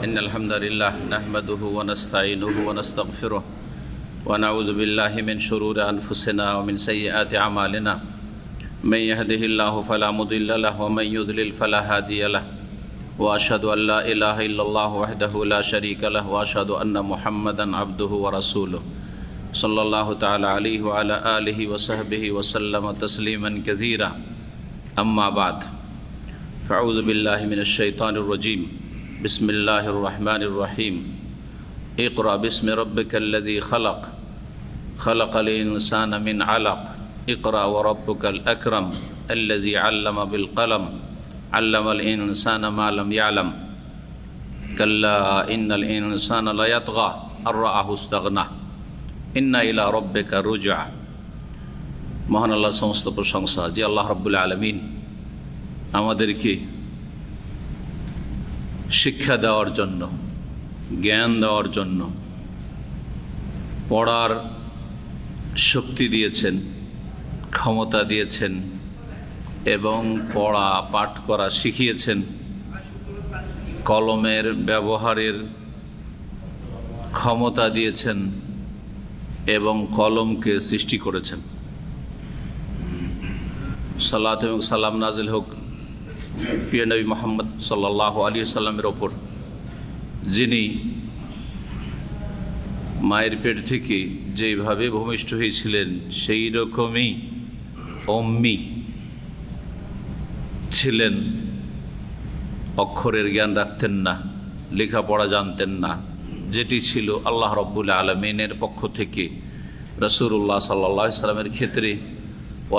إن الحمد لله نحمده ونستعينه ونستغفره ونعوذ بالله من شرور أنفسنا ومن سيئات أعمالنا من يهده الله فلا مضل له ومن يضلل فلا هادي له وأشهد أن لا إله إلا الله وحده لا شريك له وأشهد أن محمدا عبده ورسوله صلى الله تعالى عليه وعلى آله وصحبه وسلم تسليما كثيرا أما بعد فأعوذ بالله من الشيطان الرجيم بسم الله الرحمن الرحيم اقرأ باسم ربك الذي خلق خلق الإنسان من علق اقرأ وربك الأكرم الذي علم بالقلم علم الإنسان ما لم يعلم كلا إن الإنسان ليطغى أن رآه استغنى إن إلى ربك رجع মহান আল্লাহর সমস্ত প্রশংসা যে আল্লাহ রাব্বুল আলামিন আমাদেরকে শিক্ষা দেওয়ার জন্য, জ্ঞান দেওয়ার জন্য পড়ার শক্তি দিয়েছেন, ক্ষমতা দিয়েছেন এবং পড়া পাঠ করা শিখিয়েছেন, কলমের ব্যবহারের ক্ষমতা দিয়েছেন এবং কলমকে সৃষ্টি করেছেন। সালাত এবং সালাম নাজিল হোক প্রিয় নবী মুহাম্মদ সাল্লাল্লাহু আলাইহি ওয়াসাল্লামের ওপর, যিনি মায়ের পেট থেকে যেইভাবে ভূমিষ্ঠ হয়েছিলেন সেই রকমই উম্মি ছিলেন, অক্ষরের জ্ঞান রাখতেন না, লেখাপড়া জানতেন না, যেটি ছিল আল্লাহ রাব্বুল আলামিনের পক্ষ থেকে রাসূলুল্লাহ সাল্লাল্লাহু আলাইহি ওয়াসাল্লামের ক্ষেত্রে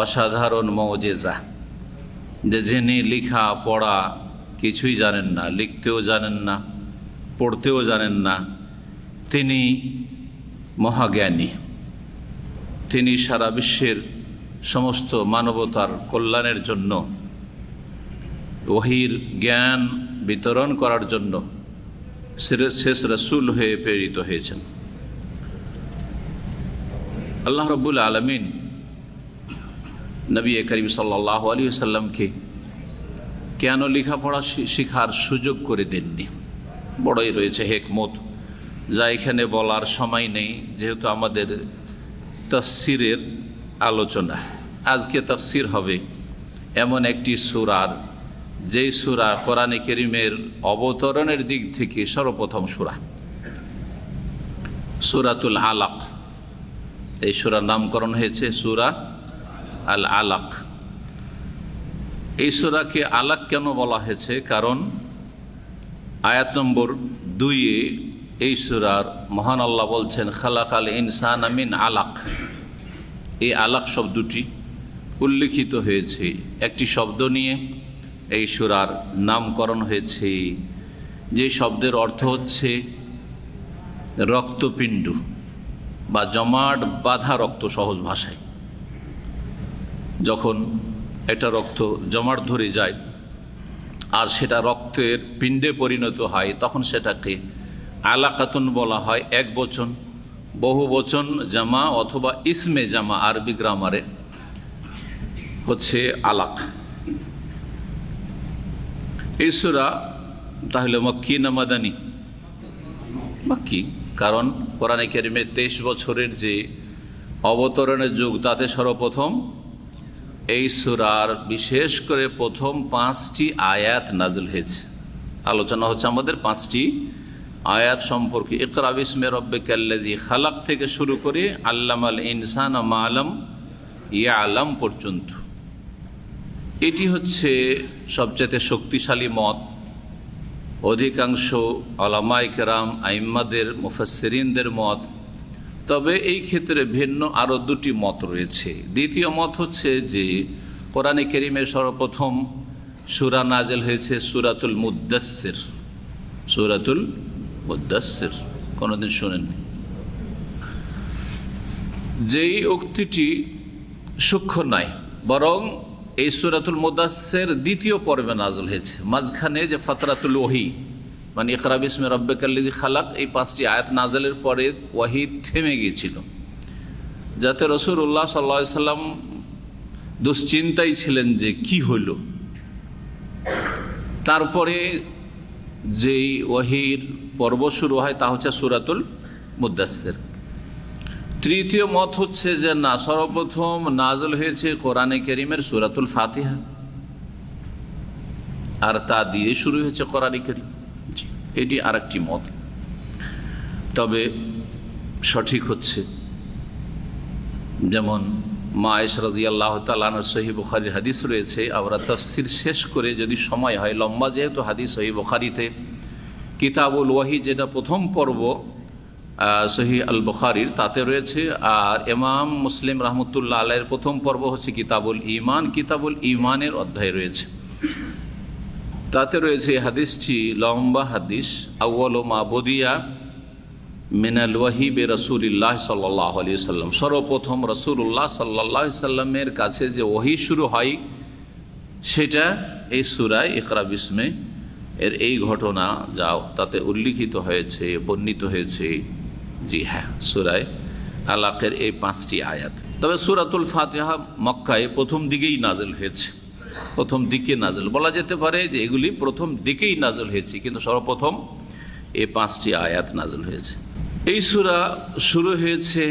অসাধারণ মুজিজা, যে যিনি লেখা পড়া কিছুই জানেন না, লিখতেও জানেন না, পড়তেও জানেন না, তিনি মহাজ্ঞানী। তিনি সারা বিশ্বের সমস্ত মানবতার কল্যাণের জন্য ওহীর জ্ঞান বিতরণ করার জন্য শেষ রাসূল হয়ে প্রেরিত হয়েছেন। আল্লাহ রাব্বুল আলামিন নবী করিম সাল্লাল্লাহু আলাইহি ওয়াসাল্লামকে কেন লেখাপড়া শেখার সুযোগ করে দেননি? বড়ই রয়েছে হিকমত, যা এখানে বলার সময় নেই, যেহেতু আমাদের তাফসিরের আলোচনা। আজকে তাফসির হবে এমন একটি সূরার, যেই সূরা কোরআনে কারীমের অবতরণের দিক থেকে সর্বপ্রথম সূরা, সূরাতুল আলাক। এই সূরার নামকরণ হয়েছে সূরা আল আলাক। এই সূরাকে আলাক কেন বলা হয়েছে? কারণ আয়াত নম্বর 2-এ এই সূরার মহান আল্লাহ বলছেন খালাকাল ইনসানা মিন আলাক। এই আলাক শব্দটি উল্লিখিত হয়েছে, একটি শব্দ নিয়ে এই সূরার নামকরণ হয়েছে, যে শব্দের অর্থ হচ্ছে রক্তপিণ্ড বা জমাট বাঁধা রক্ত। সহজ ভাষায় যখন এটা রক্ত জমাট ধরে যায় আর সেটা রক্তের পিণ্ডে পরিণত হয়, তখন সেটাকে আলাকাতুন বলা হয়। এক বচন, বহু বচন জামা অথবা ইসমে জামা আরবি গ্রামারে হচ্ছে আলাক। এই সূরা তাহলে মক্কি না মাদানী? মক্কি, কারণ কোরআনে কারীমে 23 বছরের যে অবতরণের যুগ, তাতে সর্বপ্রথম এই সূরার বিশেষ করে প্রথম 5টি আয়াত নাজিল হয়েছে। আলোচনা হচ্ছে আমাদের 5টি আয়াত সম্পর্কে। ইকরা বিসমি রাব্বিকাল্লাযী খালাক থেকে শুরু করে আল্লামাল ইনসানা মা লাম ইয়ালাম পর্যন্ত। এটি হচ্ছে সবচেয়ে শক্তিশালী মত। অধিকাংশ উলামায়ে কেরাম, আইম্মাদের, মুফাসসিরিনদের মত। তবে এই ক্ষেত্রে ভিন্ন আরও 2টি মত রয়েছে। দ্বিতীয় মত হচ্ছে যে কোরআনে কারীমের সর্বপ্রথম সূরা নাজিল হয়েছে সূরাতুল মুদ্দাসসির। সূরাতুল মুদ্দাসসির কোনোদিন শোনেননি? যেই উক্তিটি সূক্ষ্ম নয়, বরং এই সূরাতুল মুদ্দাসসির দ্বিতীয় পর্বে নাজিল হয়েছে। মাঝখানে যে ফাতরাতুল ওহী, মানে ইকরা বিসমি রাব্বিকাল্লাযী খালাক, এই 5টি আয়াত নাজিলের পরে ওহী থেমে গিয়েছিল, যাতে রাসূলুল্লাহ সাল্লাল্লাহু আলাইহি ওয়াসাল্লাম দুশ্চিন্তায় ছিলেন যে কি হইল। তারপরে যেই ওয়াহির পর্ব শুরু হয় তা হচ্ছে সূরাতুল মুদ্দাসসির। তৃতীয় মত হচ্ছে যে না, সর্বপ্রথম নাজল হয়েছে কোরআনে কারীমের সূরাতুল ফাতিহা, আর তা দিয়ে শুরু হয়েছে কোরআনে কারীম। এটি আরেকটি মত। তবে সঠিক হচ্ছে, যেমন মা আয়েশা রাদিয়াল্লাহু তাআলা আনহার সহিহ বুখারীর হাদিস রয়েছে, আমরা তাফসীর শেষ করে যদি সময় হয়, লম্বা যেহেতু হাদিস সহিহ বুখারীতে কিতাবুল ওয়াহি যেটা প্রথম পর্ব সহিহ আল বুখারীর তাতে রয়েছে, আর ইমাম মুসলিম রাহমাতুল্লাহ আলাইহির প্রথম পর্ব হচ্ছে কিতাবুল ঈমান, কিতাবুল ঈমানের অধ্যায় রয়েছে, তাতে রয়েছে এই হাদিসটি লম্বা হাদিস। আউয়ালু মা বুদিয়া মিনাল ওয়াহি বে রাসূলিল্লাহ সাল্লাল্লাহু আলাইহি সাল্লাম, সর্বপ্রথম রাসূলুল্লাহ সাল্লাল্লাহু আলাইহি সাল্লামের কাছে যে ওহী শুরু হয় সেটা এই সূরা ইকরা বিসমে এর এই ঘটনা যাও তাতে উল্লিখিত হয়েছে, বর্ণিত হয়েছে। জি হ্যাঁ, সূরা আলাকের এই 5টি আয়াত। তবে সূরাতুল ফাতিহা মক্কায় প্রথম দিকেই নাযিল হয়েছে, প্রথম দিকে নাযিল বলা যেতে পারে যে এগুলি প্রথম দিকেই নাযিল হয়েছে, কিন্তু সর্বপ্রথম এই 5টি আয়াত নাযিল হয়েছে। এই সূরা শুরু হয়েছে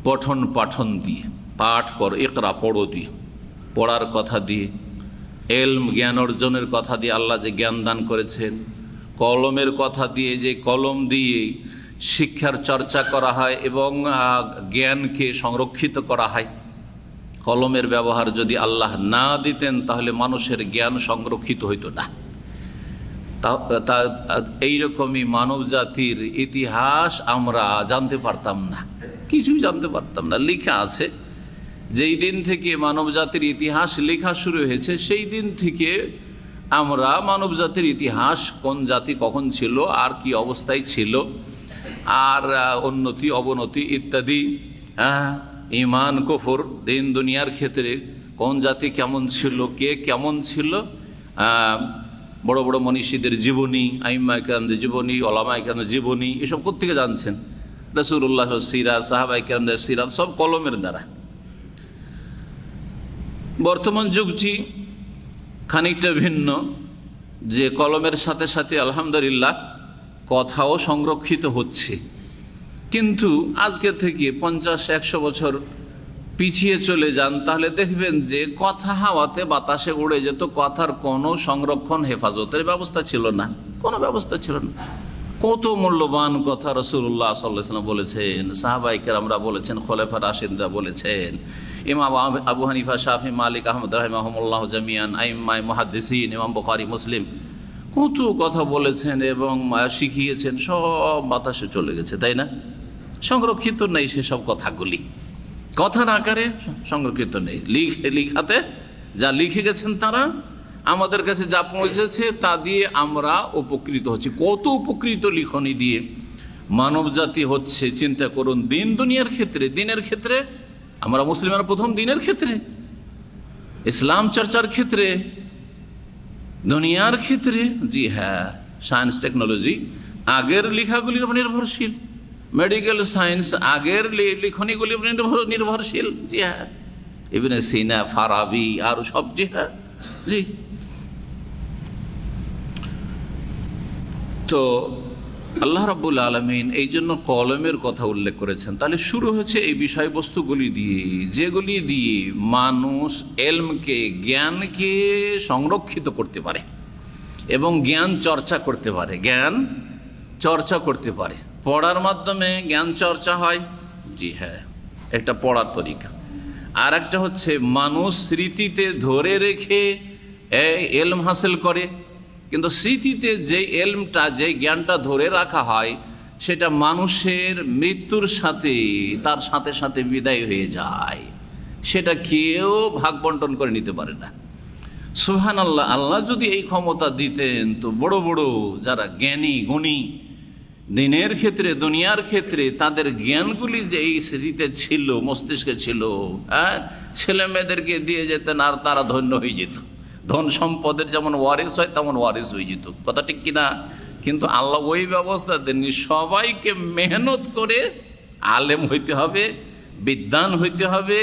পঠন পাঠন দিয়ে, পাঠ করো, ইকরা পড়ো দিয়ে, পড়ার কথা দিয়ে, এলম জ্ঞান অর্জনের কথা দিয়ে, আল্লাহ যে জ্ঞান দান করেছেন, কলমের কথা দিয়ে, যে কলম দিয়ে শিক্ষার চর্চা করা হয় এবং জ্ঞানকে সংরক্ষিত করা হয়। কলমের ব্যবহার যদি আল্লাহ না দিতেন তাহলে মানুষের জ্ঞান সংরক্ষিত হইতো না। এইরকমই মানব জাতির ইতিহাস আমরা জানতে পারতাম না, কিছুই জানতে পারতাম না। লেখা আছে যেই দিন থেকে মানব জাতির ইতিহাস লেখা শুরু হয়েছে সেই দিন থেকে আমরা মানব জাতির ইতিহাস, কোন জাতি কখন ছিল আর কি অবস্থায় ছিল, আর উন্নতি অবনতি ইত্যাদি, ঈমান কুফর, দিন দুনিয়ার ক্ষেত্রে কোন জাতি কেমন ছিল, কে কেমন ছিল, বড় বড় মনীষীদের জীবনী, আইম্মায়ে কেরামদের জীবনী, ওলামায়ে কেরামদের জীবনী, এসব কোত্থেকে জানছেন? রাসূলুল্লাহ সিরাত, সাহাবায়ে কেরামদের সিরাত, সব কলমের দ্বারা। বর্তমান যুগটি খানিকটা ভিন্ন, যে কলমের সাথে সাথে আলহামদুলিল্লাহ কথাও সংরক্ষিত হচ্ছে, কিন্তু আজকে থেকে 50-100 বছর পিছিয়ে চলে যান তাহলে দেখবেন যে কথা হাওয়াতে বাতাসে উড়ে যেত, কথার কোনো সংরক্ষণ হেফাজতের ব্যবস্থা ছিল না, কোনো ব্যবস্থা ছিল না। কত মূল্যবান কথা রাসূলুল্লাহ সাল্লাল্লাহু আলাইহি ওয়াসাল্লাম বলেছেন, সাহাবায়ে কেরামরা বলেছেন, খোলাফা রাশিদরা বলেছেন, ইমাম আবু হানিফা, শাফি, মালিক, আহমদ রাহিমাহুমুল্লাহ জামিয়ান, আইম্মায়ে মুহাদ্দিসিন, ইমাম বুখারী, মুসলিম কত কথা বলেছেন এবং শিখিয়েছেন, সব বাতাসে চলে গেছে, তাই না? সংরক্ষিত নেই সেসব কথাগুলি, কথার আকারে সংরক্ষিত নেই। লিখাতে যা লিখে গেছেন তারা, আমাদের কাছে যা পৌঁছেছে তা দিয়ে আমরা উপকৃত হচ্ছি। কত উপকৃত লিখনি দিয়ে মানব জাতি হচ্ছে, চিন্তা করুন। দিন দুনিয়ার ক্ষেত্রে, দিনের ক্ষেত্রে আমরা মুসলিমের প্রথম, দিনের ক্ষেত্রে, ইসলাম চর্চার ক্ষেত্রে, দুনিয়ার ক্ষেত্রে, জি হ্যাঁ, সায়েন্স টেকনোলজি আগের লেখাগুলির উপর নির্ভরশীল, মেডিকেল সায়েন্স আগের লিখনিগুলির উপর নির্ভরশীল, জি হ্যাঁ, ইবনে সিনা, ফারাবি আর সব, জি হ্যাঁ, জি। তো আল্লাহ রাব্বুল আলামিন এই জন্য কলমের কথা উল্লেখ করেছেন। তাহলে শুরু হয়েছে এই বিষয়বস্তুগুলি দিয়ে, যেগুলি দিয়ে মানুষ এলমকে, জ্ঞানকে সংরক্ষিত করতে পারে এবং জ্ঞান চর্চা করতে পারে, জ্ঞান চর্চা করতে পারে। পড়ার মাধ্যমে জ্ঞান চর্চা হয়, জি হ্যাঁ, একটা পড়ার তরিকা। আর একটা হচ্ছে মানুষ স্মৃতিতে ধরে রেখে এলম হাসিল করে, কিন্তু স্মৃতিতে যে এলমটা, যে জ্ঞানটা ধরে রাখা হয় সেটা মানুষের মৃত্যুর সাথে, তার সাথে সাথে বিদায় হয়ে যায়, সেটা কেউ ভাগ বন্টন করে নিতে পারে না। সুবহানাল্লাহ, আল্লাহ যদি এই ক্ষমতা দিতেন তো বড় বড় যারা জ্ঞানী গুণী দিনের ক্ষেত্রে, দুনিয়ার ক্ষেত্রে, তাদের জ্ঞানগুলি যে এই স্মৃতিতে ছিল, মস্তিষ্কে ছিল, ছেলে মেয়েদেরকে দিয়ে যেতেন আর তারা ধন্য হয়ে যেত। ধন সম্পদের যেমন ওয়ারিস হয় তেমন ওয়ারিস হয়ে যেত, কথা ঠিক কিনা? কিন্তু আল্লাহ ওই ব্যবস্থা দেননি। সবাইকে মেহনত করে আলেম হইতে হবে, বিদ্বান হইতে হবে,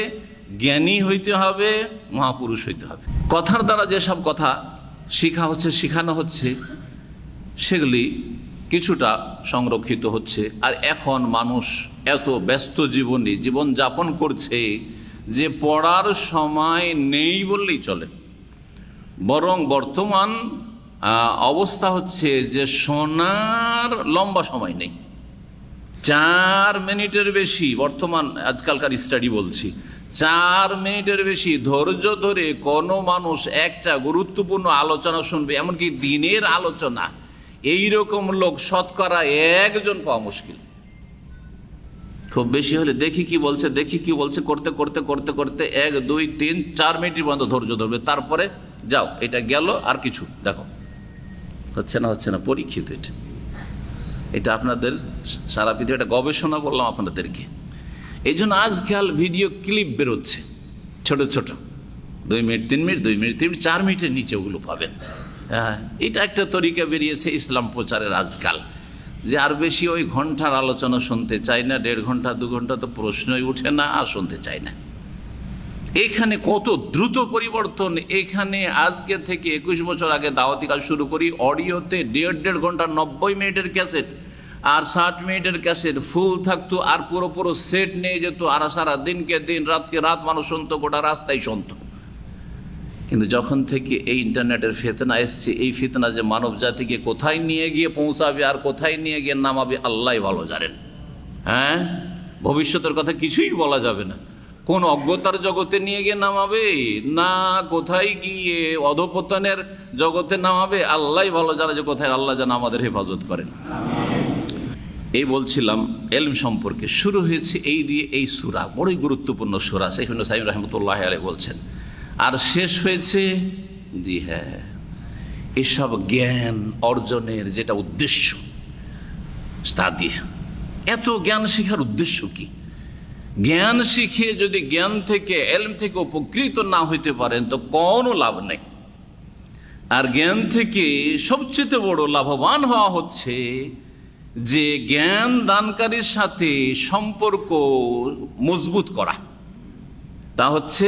জ্ঞানী হইতে হবে, মহাপুরুষ হইতে হবে। কথার দ্বারা যেসব কথা শিখা হচ্ছে, শিখানো হচ্ছে, সেগুলি কিছুটা সংরক্ষিত হচ্ছে। আর এখন মানুষ এত ব্যস্ত জীবন যাপন করছে যে পড়ার সময় নেই বললেই চলে। বরং বর্তমান অবস্থা হচ্ছে যে শোনার লম্বা সময় নেই। 4 মিনিটের বেশি, বর্তমান আজকালকার স্টাডি বলছি, 4 মিনিটের বেশি ধৈর্য ধরে কোনো মানুষ একটা গুরুত্বপূর্ণ আলোচনা শুনবে, এমনকি দিনের আলোচনা, এইরকম লোক শতকরা 1 জন পাওয়া মুশকিল। খুব বেশি হলে দেখি কি বলছে করতে করতে করতে করতে 1, 2, 3, 4 মিনিট পর্যন্ত ধৈর্য ধরবে, তারপরে যাও এটা গেল, আর কিছু দেখো। হচ্ছে না পরীক্ষিত। এটা আপনাদের সারা পৃথিবী একটা গবেষণা বললাম আপনাদেরকে। এই জন্য আজকাল ভিডিও ক্লিপ বেরোচ্ছে ছোট ছোট, 2 মিনিট 3 মিনিট 2 মিনিট 3 মিনিট 4 মিনিটের নিচে ওগুলো পাবেন। হ্যাঁ, এটা একটা তরিকা বেরিয়েছে ইসলাম প্রচারের আজকাল, যে আর বেশি ওই ঘন্টার আলোচনা শুনতে চাই না, 1.5 ঘন্টা 2 ঘন্টা তো প্রশ্নই উঠে না, আর শুনতে চাই না। এখানে কত দ্রুত পরিবর্তন। এখানে আজকে থেকে 21 বছর আগে দাওয়াতি কাজ শুরু করি, অডিওতে 1.5 ঘন্টা 90 মিনিটের ক্যাসেট আর 60 মিনিটের ক্যাসেট ফুল থাকতো, আর পুরো সেট নিয়ে যেত, আর সারা দিনকে দিন রাতকে রাত মানুষ শুনতো, গোটা রাস্তায় শুনতো। কিন্তু যখন থেকে এই ইন্টারনেটের ফিতনা এসছে, এই ফিতনা যে মানব জাতিকে কোথায় নিয়ে গিয়ে পৌঁছাবে আর কোথায় নিয়ে গিয়ে নামাবে আল্লাহই ভালো জানেন। হ্যাঁ, ভবিষ্যতের কথা কিছুই বলা যাবে না। কোন অজ্ঞতার জগতে নিয়ে গিয়ে নামাবে, না কোথায় গিয়ে অধপতনের জগতে নামাবে আল্লাহই ভালো জানে, যে কোথায়। আল্লাহ যেন আমাদের হেফাজত করেন। এই বলছিলাম এলম সম্পর্কে। শুরু হয়েছে এই দিয়ে, এই সূরা বড়ই গুরুত্বপূর্ণ সূরা, শাইখ সাইম রহমতুল্লাহ আলাইহি বলছেন। আর শেষ হয়েছে, জি হ্যাঁ, এসব জ্ঞান অর্জনের যেটা উদ্দেশ্য, তা দিয়ে। এত জ্ঞান শিখার উদ্দেশ্য কি? জ্ঞান শিখে যদি জ্ঞান থেকে, এলম থেকে উপকৃত না হইতে পারেন তো কোনো লাভ নেই। আর জ্ঞান থেকে সবচেয়ে বড় লাভবান হওয়া হচ্ছে যে জ্ঞান দানকারীর সাথে সম্পর্ক মজবুত করা। তা হচ্ছে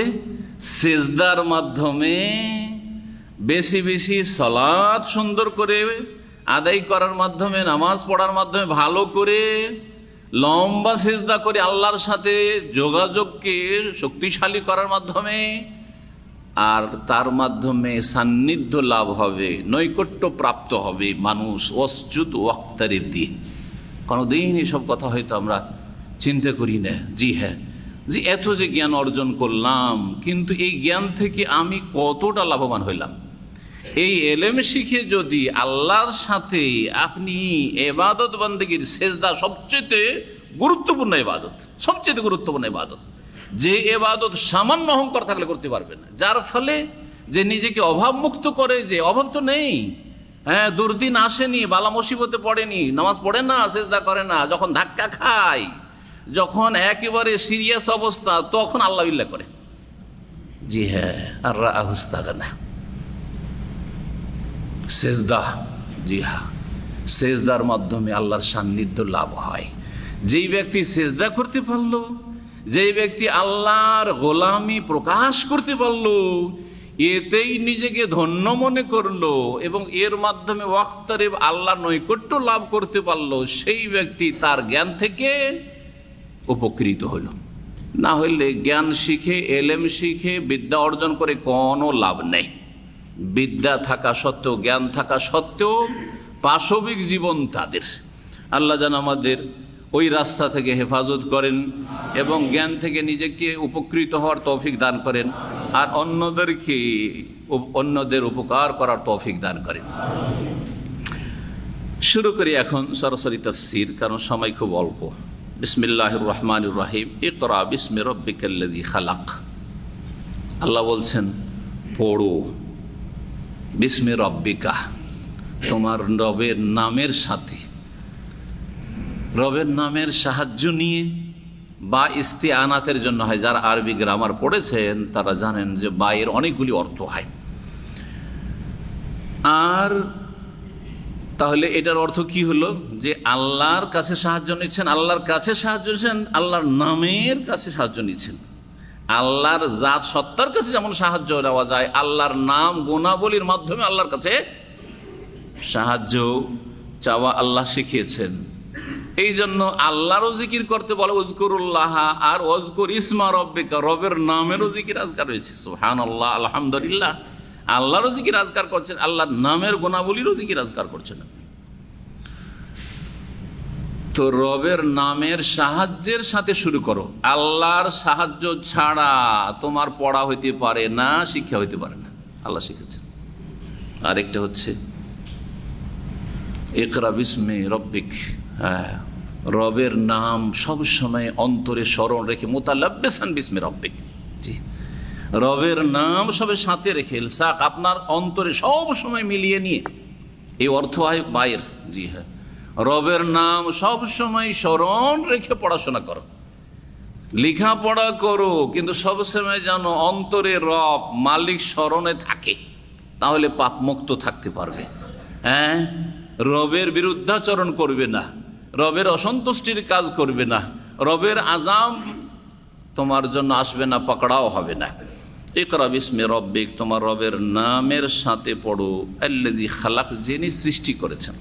সেজদার মাধ্যমে বেশি বেশি সালাত সুন্দর করে আদায় করার মাধ্যমে, নামাজ পড়ার মাধ্যমে, ভালো করে লম্বা সেজদা করে আল্লাহর সাথে যোগাযোগকে শক্তিশালী করার মাধ্যমে, আর তার মাধ্যমে সান্নিধ্য লাভ হবে, নৈকট্য প্রাপ্ত হবে মানুষ ওয়াসজুদ ওয়াক্তারিব দিয়ে। কোনোদিন এসব কথা হয়তো আমরা চিন্তা করি না। জি হ্যাঁ, যে এত যে জ্ঞান অর্জন করলাম, কিন্তু এই জ্ঞান থেকে আমি কতটা লাভবান হইলাম? এই এলেম শিখে যদি আল্লাহর সাথে আপনি ইবাদত বান্দেগীর সেজদা, সবচেয়ে গুরুত্বপূর্ণ ইবাদত, সবচেয়ে গুরুত্বপূর্ণ ইবাদত, যে ইবাদত সামান্য অহংকার থাকলে করতে পারবে না, যার ফলে যে নিজেকে অভাব মুক্ত করে, যে অভাব তো নেই, হ্যাঁ, দুর্দিন আসেনি, বালা মুসিবতে পড়েনি, নামাজ পড়ে না, সেজদা করে না, যখন ধাক্কা খায়, যখন একেবারে সিরিয়াস অবস্থা, তখন আল্লাহ বিল্লাহ করে। জি হ্যাঁ, আর রাহুস্তাগানা সেজদা। জি হ্যাঁ, সেজদার মাধ্যমে আল্লাহর সান্নিধ্য লাভ হয়। যেই ব্যক্তি সেজদা করতে পারলো, যেই ব্যক্তি আল্লাহর গোলামি প্রকাশ করতে পারলো, এতেই নিজেকে ধন্য মনে করলো এবং এর মাধ্যমে ওয়াক্তারিব আল্লাহর নৈকট্য লাভ করতে পারলো, সেই ব্যক্তি তার জ্ঞান থেকে উপকৃত হইল। না হইলে জ্ঞান শিখে, এলেম শিখে, বিদ্যা অর্জন করে কোনো লাভ নেই। বিদ্যা থাকা সত্ত্বেও, জ্ঞান থাকা সত্ত্বেও পাশবিক জীবন তাদের। আল্লাহ যেন আমাদের ওই রাস্তা থেকে হেফাজত করেন এবং জ্ঞান থেকে নিজেকে উপকৃত হওয়ার তৌফিক দান করেন, আর অন্যদের উপকার করার তৌফিক দান করেন। শুরু করি এখন সরাসরি তাফসীর, কারণ সময় খুব অল্প। বিসমিল্লাহির রহমানির রহিম। ইকরা বিসমি রাব্বিকাল্লাযী খালাক। আল্লাহ বলছেন, পড়ো বিসমি রব্বিকা, তোমার রবের নামের সাথে। রবের নামের সাহায্য নিয়ে বা ইস্তিআনাতের জন্য হয়। যারা আরবি গ্রামার পড়েছেন তারা জানেন যে বায়ের অনেকগুলি অর্থ হয়। আর তাহলে এটার অর্থ কি হলো? যে আল্লাহর কাছে সাহায্য নিচ্ছেন, আল্লাহর কাছে সাহায্য নিচ্ছেন, আল্লাহর নামের কাছে সাহায্য নিচ্ছেন। আল্লাহর জাত সত্তার কাছে যেমন সাহায্য নেওয়া যায়, আল্লাহর নাম গুণাবলীর মাধ্যমে আল্লাহর কাছে সাহায্য চাওয়া আল্লাহ শিখিয়েছেন। এই জন্য আল্লাহরও জিকির করতে বলে উযকুরুল্লাহ, আর ওয়াজকুর ইসমা রব্বিকা, রবের নামেরও জিকির আজকার রয়েছে। সুবহানাল্লাহ, আলহামদুলিল্লাহ, আল্লাহরও জিকির আজকার করছেন, আল্লাহর নামের গুণাবলীরও জিকির আজকার করছেন। তো রবের নামের সাহায্যের সাথে শুরু করো। আল্লাহর সাহায্য ছাড়া তোমার পড়া হইতে পারে না, শিক্ষা হইতে পারে না, আল্লাহ শিখেছেন। আরেকটা হচ্ছে ইকরা বিস্মি রব্বিক, রবের নাম সবসময় অন্তরে স্মরণ রেখে, মুতালাব্বিসান বিস্মি রব্বিক, জি, রবের নাম সবের সাথে রেখে, ইলসাক, আপনার অন্তরে সব সময় মিলিয়ে নিয়ে, এই অর্থ হয় বাইর, জি হ্যাঁ, রবের নাম সব সময় স্মরণ রেখে পড়াশোনা করো, লেখাপড়া করো, কিন্তু সবসময় যেন অন্তরে রব মালিক স্মরণে থাকে, তাহলে পাপ মুক্ত থাকতে পারবে। হ্যাঁ, রবের বিরুদ্ধাচরণ করবে না, রবের অসন্তুষ্টির কাজ করবে না, রবের আযাব তোমার জন্য আসবে না, পাকড়াও হবে না। ইকরা বিস্মি রব্বিক, তোমার রবের নামের সাথে পড়ো। আল্লাযী খালাক, যিনি সৃষ্টি করেছেন।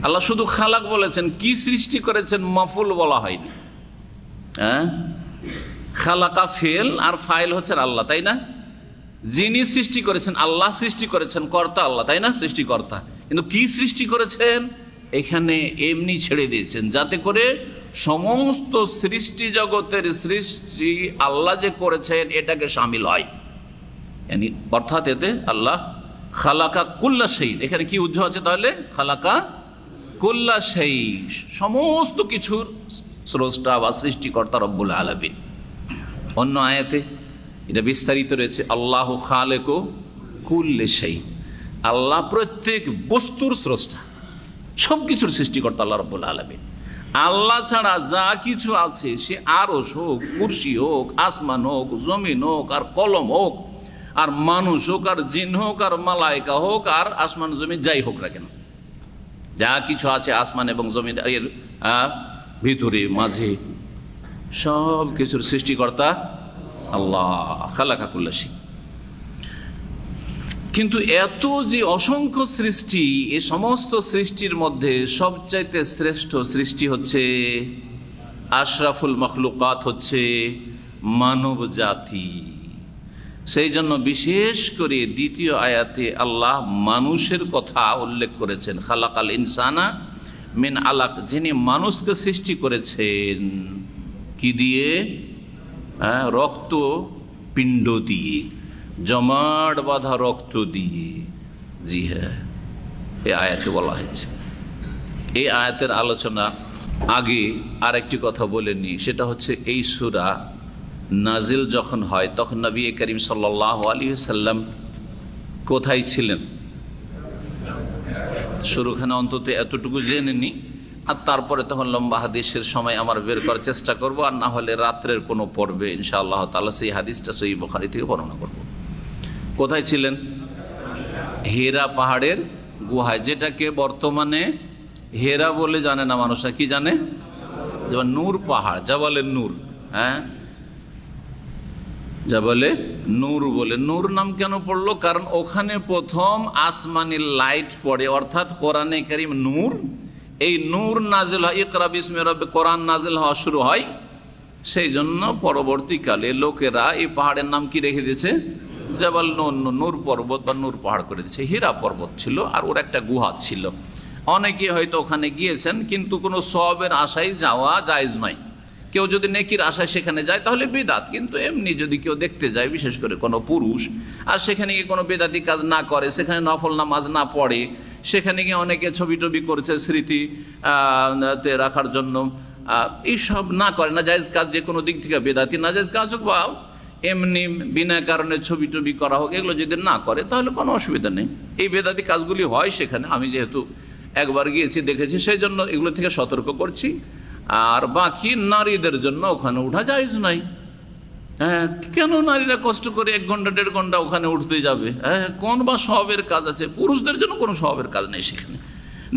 আল্লাহ শুধু খালাক বলেছেন, কি সৃষ্টি করেছেন মাফুল বলা হয়নি। হ্যাঁ, খালাকা ফেল আর ফাইল হচ্ছেন আল্লাহ, তাই না? যিনি সৃষ্টি করেছেন, আল্লাহ সৃষ্টি করেছেন, কর্তা আল্লাহ, তাই না? সৃষ্টিকর্তা। কিন্তু কি সৃষ্টি করেছেন এখানে এমনি ছেড়ে দিয়েছেন, যাতে করে সমস্ত সৃষ্টি জগতের সৃষ্টি আল্লাহ যে করেছেন এটাকে শামিল হয়। অর্থাৎ এতে আল্লাহ খালাকা কুল্লা শাই, এখানে কি উজ্জ্ব আছে তাহলে? খালাকা কুল্লা শাই, সমস্ত কিছুর স্রষ্টা বা সৃষ্টিকর্তা রব্বুল আলামিন। অন্য আয়াতে এটা বিস্তারিত রয়েছে, আল্লাহ খালেকু কুল্লি শাই, আল্লাহ প্রত্যেক বস্তুর স্রষ্টা, সব কিছুর সৃষ্টিকর্তা আল্লাহ রব্বুল আলামিন। আল্লাহ ছাড়া যা কিছু আছে, সে আরশ হোক, কুরসি হোক, আসমান হোক, জমিন হোক, আর কলম হোক, আর মানুষ হোক, আর জিন হোক, আর মালায়েকা হোক, আর আসমান জমিন যাই হোক না কেন, যা কিছু আছে আসমান এবং জমিন এর ভিতরে মাঝে, সব কিছুর সৃষ্টিকর্তা আল্লাহ, খালাকা কুল্লা শাই। কিন্তু এত যে অসংখ্য সৃষ্টি, এই সমস্ত সৃষ্টির মধ্যে সবচাইতে শ্রেষ্ঠ সৃষ্টি হচ্ছে, আশরাফুল মখলুকাত হচ্ছে মানব জাতি। সেই জন্য বিশেষ করে দ্বিতীয় আয়াতে আল্লাহ মানুষের কথা উল্লেখ করেছেন, খালাকাল ইনসানা মিন আলাক, যিনি মানুষকে সৃষ্টি করেছেন কি দিয়ে? রক্ত পিণ্ড দিয়ে, জমাট বাঁধা রক্ত দিয়ে। জি হ্যাঁ, এই আয়াতে বলা হয়েছে। এই আয়াতের আলোচনা আগে আরেকটি কথা বলে নিই, সেটা হচ্ছে এই সূরা নাজিল যখন হয় তখন নবী করিম সাল্লাল্লাহু আলাইহি ওয়াসাল্লাম কোথায় ছিলেন? শুরুখানে অন্তত এতটুকু জেনে নিই, আর তারপরে তখন লম্বা হাদিসের সময় আমার বের করার চেষ্টা করব, আর না হলে রাত্রের কোনো পর্বে ইনশাআল্লাহ তাআলা সেই হাদিসটা সহিহ বুখারী থেকে বর্ণনা করব। কোথায় ছিলেন? হেরা পাহাড়ের গুহায়, যেটাকে বর্তমানে হেরা বলে জানে না মানুষরা, কি জানে? যেমন নূর পাহাড়, জাবালে নূর। হ্যাঁ, জাবালে নূর বলে। নূর নাম কেন পড়লো? কারণ ওখানে প্রথম আসমানি লাইট পড়ে, অর্থাৎ কোরআনে কারীম নূর। এই নূর নাজিল হয়, ইকরা বিস্মি রব্বিক, কোরআন নাজিল হওয়া শুরু হয়। সেই জন্য পরবর্তীকালে লোকেরা এই পাহাড়ের নাম কি রেখে দিয়েছে? জাবাল নূর, নূর পর্বত বা নূর পাহাড় করে দিয়েছে। হীরা পর্বত ছিল, আর ওর একটা গুহা ছিল। অনেকে হয়তো ওখানে গিয়েছেন, কিন্তু কোনো সওয়াবের আশায় যাওয়া জায়েজ নয়। কেউ যদি নেকির আশায় সেখানে যায় তাহলে বিদাত, কিন্তু এমনি যদি কেউ দেখতে যায়, বিশেষ করে কোনো পুরুষ, আর সেখানে গিয়ে কোনো বেদাতি কাজ না করে, সেখানে নফল নামাজ না পড়ে, সেখানে গিয়ে অনেকে ছবি টবি করছে স্মৃতি রাখার জন্য, এইসব না করে, না জায়েজ কাজ, যে কোনো দিক থেকে বেদাতি না জায়েজ কাজ হোক বা এমনি বিনা কারণে ছবি টবি করা হোক, এগুলো যদি না করে তাহলে কোনো অসুবিধা নেই। এই বেদাতি কাজগুলি হয় সেখানে, আমি যেহেতু একবার গিয়েছি দেখেছি, সেই জন্য এগুলো থেকে সতর্ক করছি। আর বাকি নারীদের জন্য ওখানে উঠা জায়েজ নাই। হ্যাঁ, কেন নারীরা কষ্ট করে 1 ঘন্টা 1.5 ঘন্টা ওখানে উঠতে যাবে? হ্যাঁ, কোন বা সওয়াবের কাজ আছে? পুরুষদের জন্য কোনো সওয়াবের কাজ নেই সেখানে।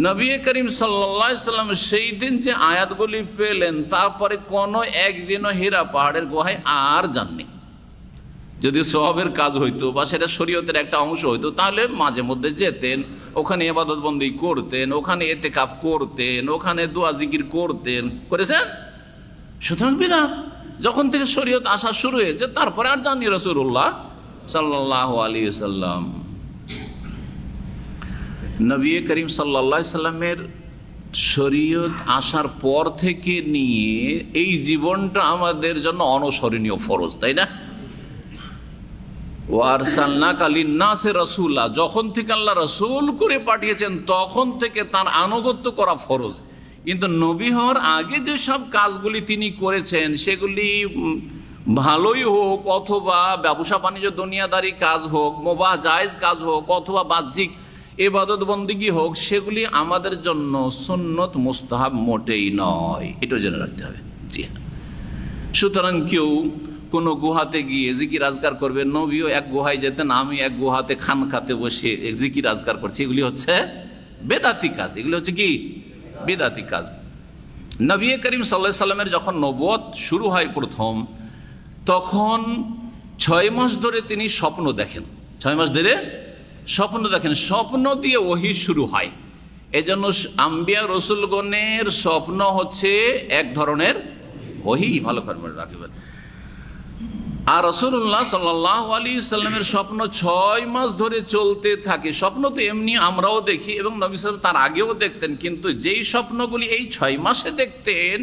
নবী করিম সাল্লাল্লাহু আলাইহি সাল্লাম সেই দিন যে আয়াতগুলি পেলেন, তারপরে কোনো একদিনও হীরা পাহাড়ের গুহায় আর যাননি। যদি সওয়াবের কাজ হইতো বা সেটা শরীয়তের একটা অংশ হইতো তাহলে মাঝে মধ্যে যেতেন, ওখানে ইবাদত বন্দেগী করতেন, ওখানে ইতিকাফ করতেন, ওখানে দোয়া জিকির করতেন। করেছেন? সুতরাং বিদআত যখন থেকে শরীয়ত আসা শুরু হয়েছে তারপরে আর জানি রাসূলুল্লাহ সাল্লাল্লাহু আলাইহি ওয়াসাল্লাম। নবী করিম সাল্লাল্লাহু আলাইহি ওয়াসাল্লামের শরীয়ত আসার পর থেকে নিয়ে এই জীবনটা আমাদের জন্য অনুসরণীয় ফরজ, তাই না? ওয়ারসালনাকা লিন্নাসি রাসূলা, যখন থেকে আল্লাহ রাসূল করে পাঠিয়েছেন তখন থেকে তার আনুগত্য করা ফরজ। কিন্তু নবী হওয়ার আগে যে সব কাজগুলি তিনি করেছেন সেগুলি ভালোই হোক অথবা ব্যবসা বাণিজ্য দুনিয়াদারি কাজ হোক, মুবাহ জায়েজ কাজ হোক অথবা বাহ্যিক ইবাদত বন্দেগী হোক, সেগুলি আমাদের জন্য সুন্নত মুস্তাহাব মোটেই নয়, এটা জেনে রাখতে হবে। জি হ্যাঁ। সুতরাং কেউ কোনো গুহাতে গিয়ে জিকির আজকার করবে, নবীও এক গুহায় যেতেন, আমি এক গুহাতে খানকাতে বসে জিকির আজকার করছি, এগুলি হচ্ছে বেদাতি কাজ। এগুলি হচ্ছে কি? বেদাতি কাজ। নবী করিম সাল্লাল্লাহু আলাইহি সাল্লামের যখন নবুয়ত শুরু হয় প্রথম, তখন 6 মাস ধরে তিনি স্বপ্ন দেখেন। 6 মাস ধরে স্বপ্ন দেখেন, স্বপ্ন দিয়ে ওহী শুরু হয়। এজন্য আম্বিয়া রসুলগণের স্বপ্ন হচ্ছে এক ধরনের ওহী, ভালো করে রাখবেন। আর রাসূলুল্লাহ সাল্লাল্লাহু আলাইহি সাল্লামের স্বপ্ন 6 মাস ধরে চলতে থাকে। স্বপ্ন তো এমনি আমরাও দেখি এবং নবী সাল্লাল্লাহু তার আগেও দেখতেন, কিন্তু যেই স্বপ্নগুলি এই 6 মাসে দেখতেন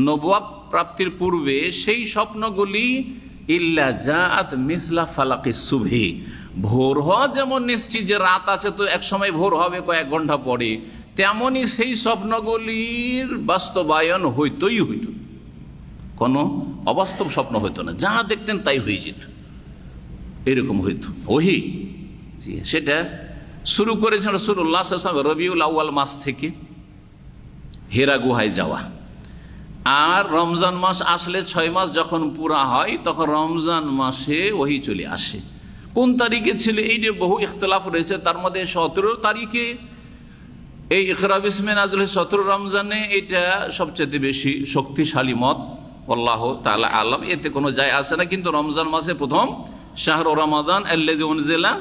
নবুয়ত প্রাপ্তির পূর্বে, সেই স্বপ্নগুলি ইল্লা জাআত মিসলা ফালাকিস সুবহি, ভোর হওয়া যেমন নিশ্চিত যে রাত আছে তো এক সময় ভোর হবে কয়েক ঘন্টা পরে, তেমনি সেই স্বপ্নগুলির বাস্তবায়ন হইতই হইত, কোনো অবাস্তব স্বপ্ন হইতো না, যা দেখতেন তাই হয়ে যেত, এরকম হইতো ওহী। সেটা শুরু করেছেন রাসূলুল্লাহ সাল্লাল্লাহু আলাইহি ওয়াসাল্লাম রবিউল আউয়াল মাস থেকে হেরা গুহায় যাওয়া। আর রমজান মাস আসলে 6 মাস যখন পুরা হয় তখন রমজান মাসে ওহী চলে আসে। কোন তারিখে ছিল এই যে বহু ইখতিলাফ রয়েছে, তার মধ্যে 17 তারিখে এই ইকরা বিসমি নাযিল 17 রমজানে, এটা সবচেয়ে বেশি শক্তিশালী মত, আল্লাহ তাআলা আলাম, এতে কোনো যায় আসে না। কিন্তু রমজান মাসে প্রথম শাহরু রমাদান আল্লাযী উনজিলা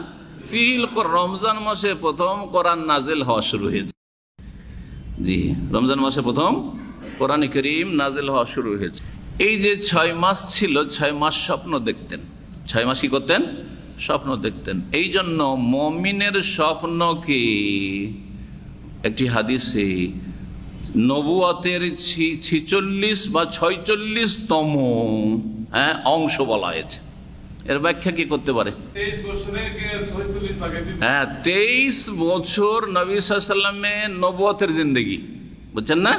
ফীহিল কুরআন, রমজান মাসে প্রথম কোরআন নাজিল হওয়া শুরু হয়েছে। জি, রমজান মাসে প্রথম কোরআন কারীম নাজিল হওয়া শুরু হয়েছে। এই যে 6 মাস ছিল, 6 মাস স্বপ্ন দেখতেন। 6 মাস কি করতেন? স্বপ্ন দেখতেন। এই জন্য মুমিনের স্বপ্নকে একটি হাদিসে নবুয়তের 46 বা 46তম অংশ বলা হয়েছে। এর ব্যাখ্যা কি করতে পারে? 23 বছর নবী সাল্লাল্লাহু আলাইহি ওয়াসাল্লামের নবুয়তের জিন্দেগি, বুঝছেন না?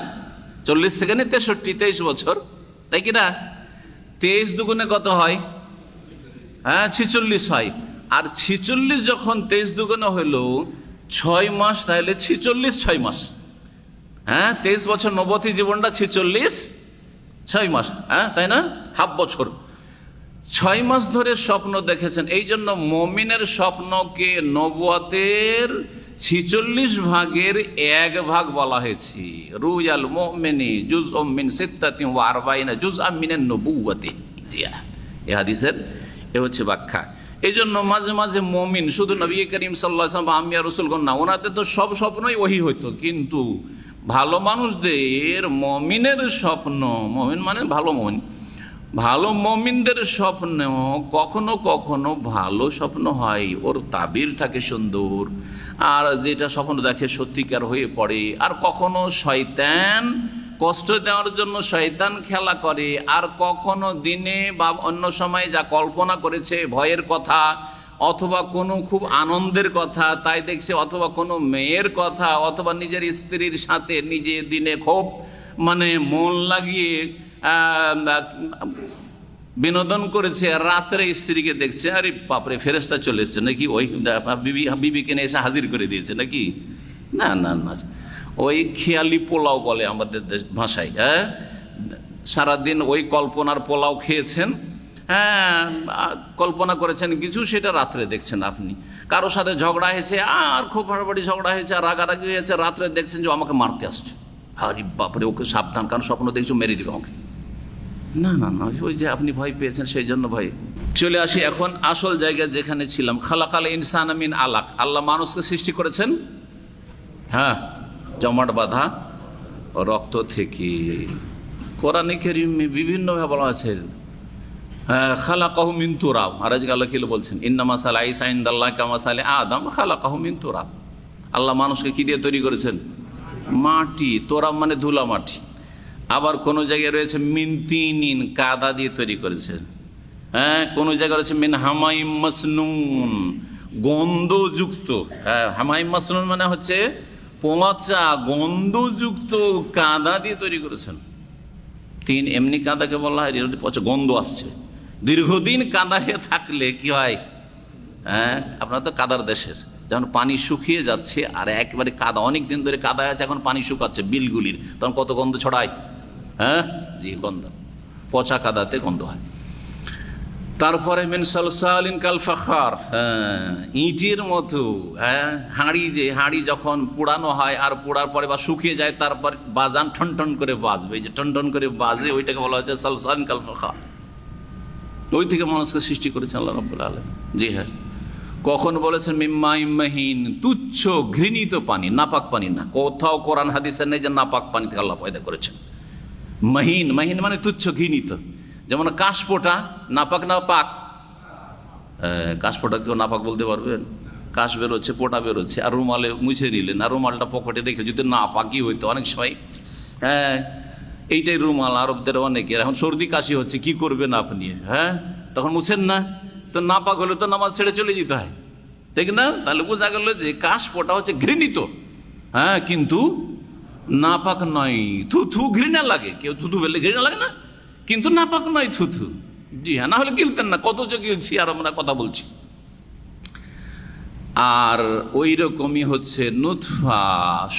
40 থেকে 63, 23 বছর, তাই কি না? 23 দুগুণে কত হয়? 46 হয়। আর 46 যখন 23 দুগুণে হইল 6 মাস, তাহলে 46 6 মাস। 23 বছর নবুয়তি জীবনটা 46 6 মাস, তাই না? হাফ বছর। 6 মাস ধরে স্বপ্ন দেখেছেন। এই জন্য মুমিনের স্বপ্নকে নবুয়তের 46 ভাগের 1 ভাগ বলা হয়েছে। রুয়াল মুমিনি জুজউম মিন 46 জুজআম মিনান নবুওয়াতি। এই হাদিসের এ হচ্ছে ব্যাখ্যা। এই জন্য মাঝে মাঝে মুমিন, শুধু নবী করিম সাল্লাল্লাহু আলাইহি ওয়াসাল্লাম বা আম্বিয়া রাসূলগণ না, ওনাদের তো সব স্বপ্নই ওহী হইতো, কিন্তু ভালো মানুষদের মুমিনের স্বপ্ন, মুমিন মানে ভালো মুমিন, ভালো মুমিনদের স্বপ্ন কখনো কখনো ভালো স্বপ্ন হয়, ওর তাবির থাকে সুন্দর, আর যেটা স্বপ্ন দেখে সত্যিকার হয়ে পড়ে। আর কখনো শয়তান কষ্ট দেওয়ার জন্য শয়তান খেলা করে, আর কখনো দিনে বা অন্য সময় যা কল্পনা করেছে ভয়ের কথা অথবা কোনো খুব আনন্দের কথা তাই দেখছে, অথবা কোনো মেয়ের কথা, অথবা নিজের স্ত্রীর সাথে নিজে দিনে খুব মন লাগিয়ে বিনোদন করেছে, আর রাত্রে স্ত্রীকে দেখছে, আরে বাপরে ফেরেশতা চলে এসছে নাকি, ওই বিবিকে নিয়ে এসে হাজির করে দিয়েছে নাকি। না না না, ওই খেয়ালি পোলাও বলে আমাদের ভাষায়। সারাদিন ওই কল্পনার পোলাও খেয়েছেন, কল্পনা করেছেন কিছু, সেটা রাত্রে দেখছেন আপনি। কারো সাথে ঝগড়া হয়েছে, আর খুব বাড়াবাড়ি ঝগড়া হয়েছে, আর রাগারাগি হয়েছে, রাত্রে দেখছেন যে আমাকে মারতে আসছে, আরে বাপরে ওকে সাবধান, কারণ স্বপ্ন দেখছো মেরে দিবে আমাকে। না না না, ওই যে আপনি ভয় পেয়েছেন সেই জন্য ভয়। চলে আসি এখন আসল জায়গায় যেখানে ছিলাম। খালাকাল ইনসান মিন আলাক, আল্লাহ মানুষকে সৃষ্টি করেছেন হ্যাঁ জমাট বাঁধা রক্ত থেকে। কোরআনে কারীমে বিভিন্নভাবে বলা আছে খালাকাহু মিন তুরাব। আর আজকে আল্লাহ কি বলছেন, ইন্না মাসালা ঈসা ইনদাল্লাহি কামাসালি আদম খালাকাহু মিন তুরাব। আল্লাহ মানুষকে কি দিয়ে তৈরি করেছেন? মাটি। তোরাব মানে ধুলা মাটি। আবার কোন জায়গায় রয়েছে মিন তিনিন, কাদা দিয়ে তৈরি করেছেন। হ্যাঁ, কোন জায়গায় রয়েছে মিন হামাইম মাসনুন, গন্ধযুক্ত। হ্যাঁ, হামাইম মাসনুন মানে হচ্ছে পচা গন্ধযুক্ত কাদা দিয়ে তৈরি করেছেন। তিন এমনি কাদাকে বলা হয় পচা গন্ধ আসছে। দীর্ঘদিন কাদা হয়ে থাকলে কি হয়, হ্যাঁ আপনার তো কাদার দেশের, যখন পানি শুকিয়ে যাচ্ছে আর একেবারে কাদা, অনেক দিন ধরে কাদা আছে, এখন পানি শুকাচ্ছে বিলগুলির, তখন কত গন্ধ ছড়ায়। হ্যাঁ জি, গন্ধ, পচা কাদাতে গন্ধ হয়। তারপরে মিন সালসালিন কাল ফাখার, ইটের মতো। হ্যাঁ, হাঁড়ি যখন পোড়ানো হয় আর পোড়ার পরে বা শুকিয়ে যায়, তারপর বাজান ঠন ঠন করে বাজবে, এই যে ঠন ঠন করে বাজে, ওইটাকে বলা হচ্ছে সালসালিন কাল ফাখার। ওই থেকে মানুষকে সৃষ্টি করেছেন আল্লাহ রাব্বুল আলামিন। জি হ্যাঁ, কখন বলেছেন মিম্মাইম মাহিন, তুচ্ছ ঘৃণিত পানি, নাপাক পানি না। কোথাও কোরআন হাদিসে নেই যে নাপাক পানি থেকে আল্লাহ পয়দা করেছেন। মাহিন, মাহিন মানে তুচ্ছ ঘৃণিত। যেমন কাশপোটা, নাপাক না পাক? কাশপোটা কেউ নাপাক বলতে পারবেন? কাশ বেরোচ্ছে, পোটা বেরোচ্ছে, আর রুমালে মুছে নিলেন, আর রুমালটা পকেটে রেখে যদি না পাকি হইতো অনেক সময়। হ্যাঁ, এইটাই রুমাল আরবদের অনেকের। এখন সর্দি কাশি হচ্ছে, কি করবেন আপনি? হ্যাঁ, তখন মুছেন না, তো নাপাক হলে তো নামাজ ছেড়ে চলে যেতে হয়, ঠিক না? তাহলে বোঝা গেল যে কাশপোটা হচ্ছে ঘৃণিত, হ্যাঁ, কিন্তু নাপাক নয়। থুথু ঘৃণা লাগে, কেউ থুথু ফেললে ঘৃণা লাগে না, কিন্তু নাপাক নয় থুথু। জি হ্যাঁ, না হলে গিলতেন না, কত যে গিলছি আর আমরা কথা বলছি। আর ওই রকমই হচ্ছে নুতফা,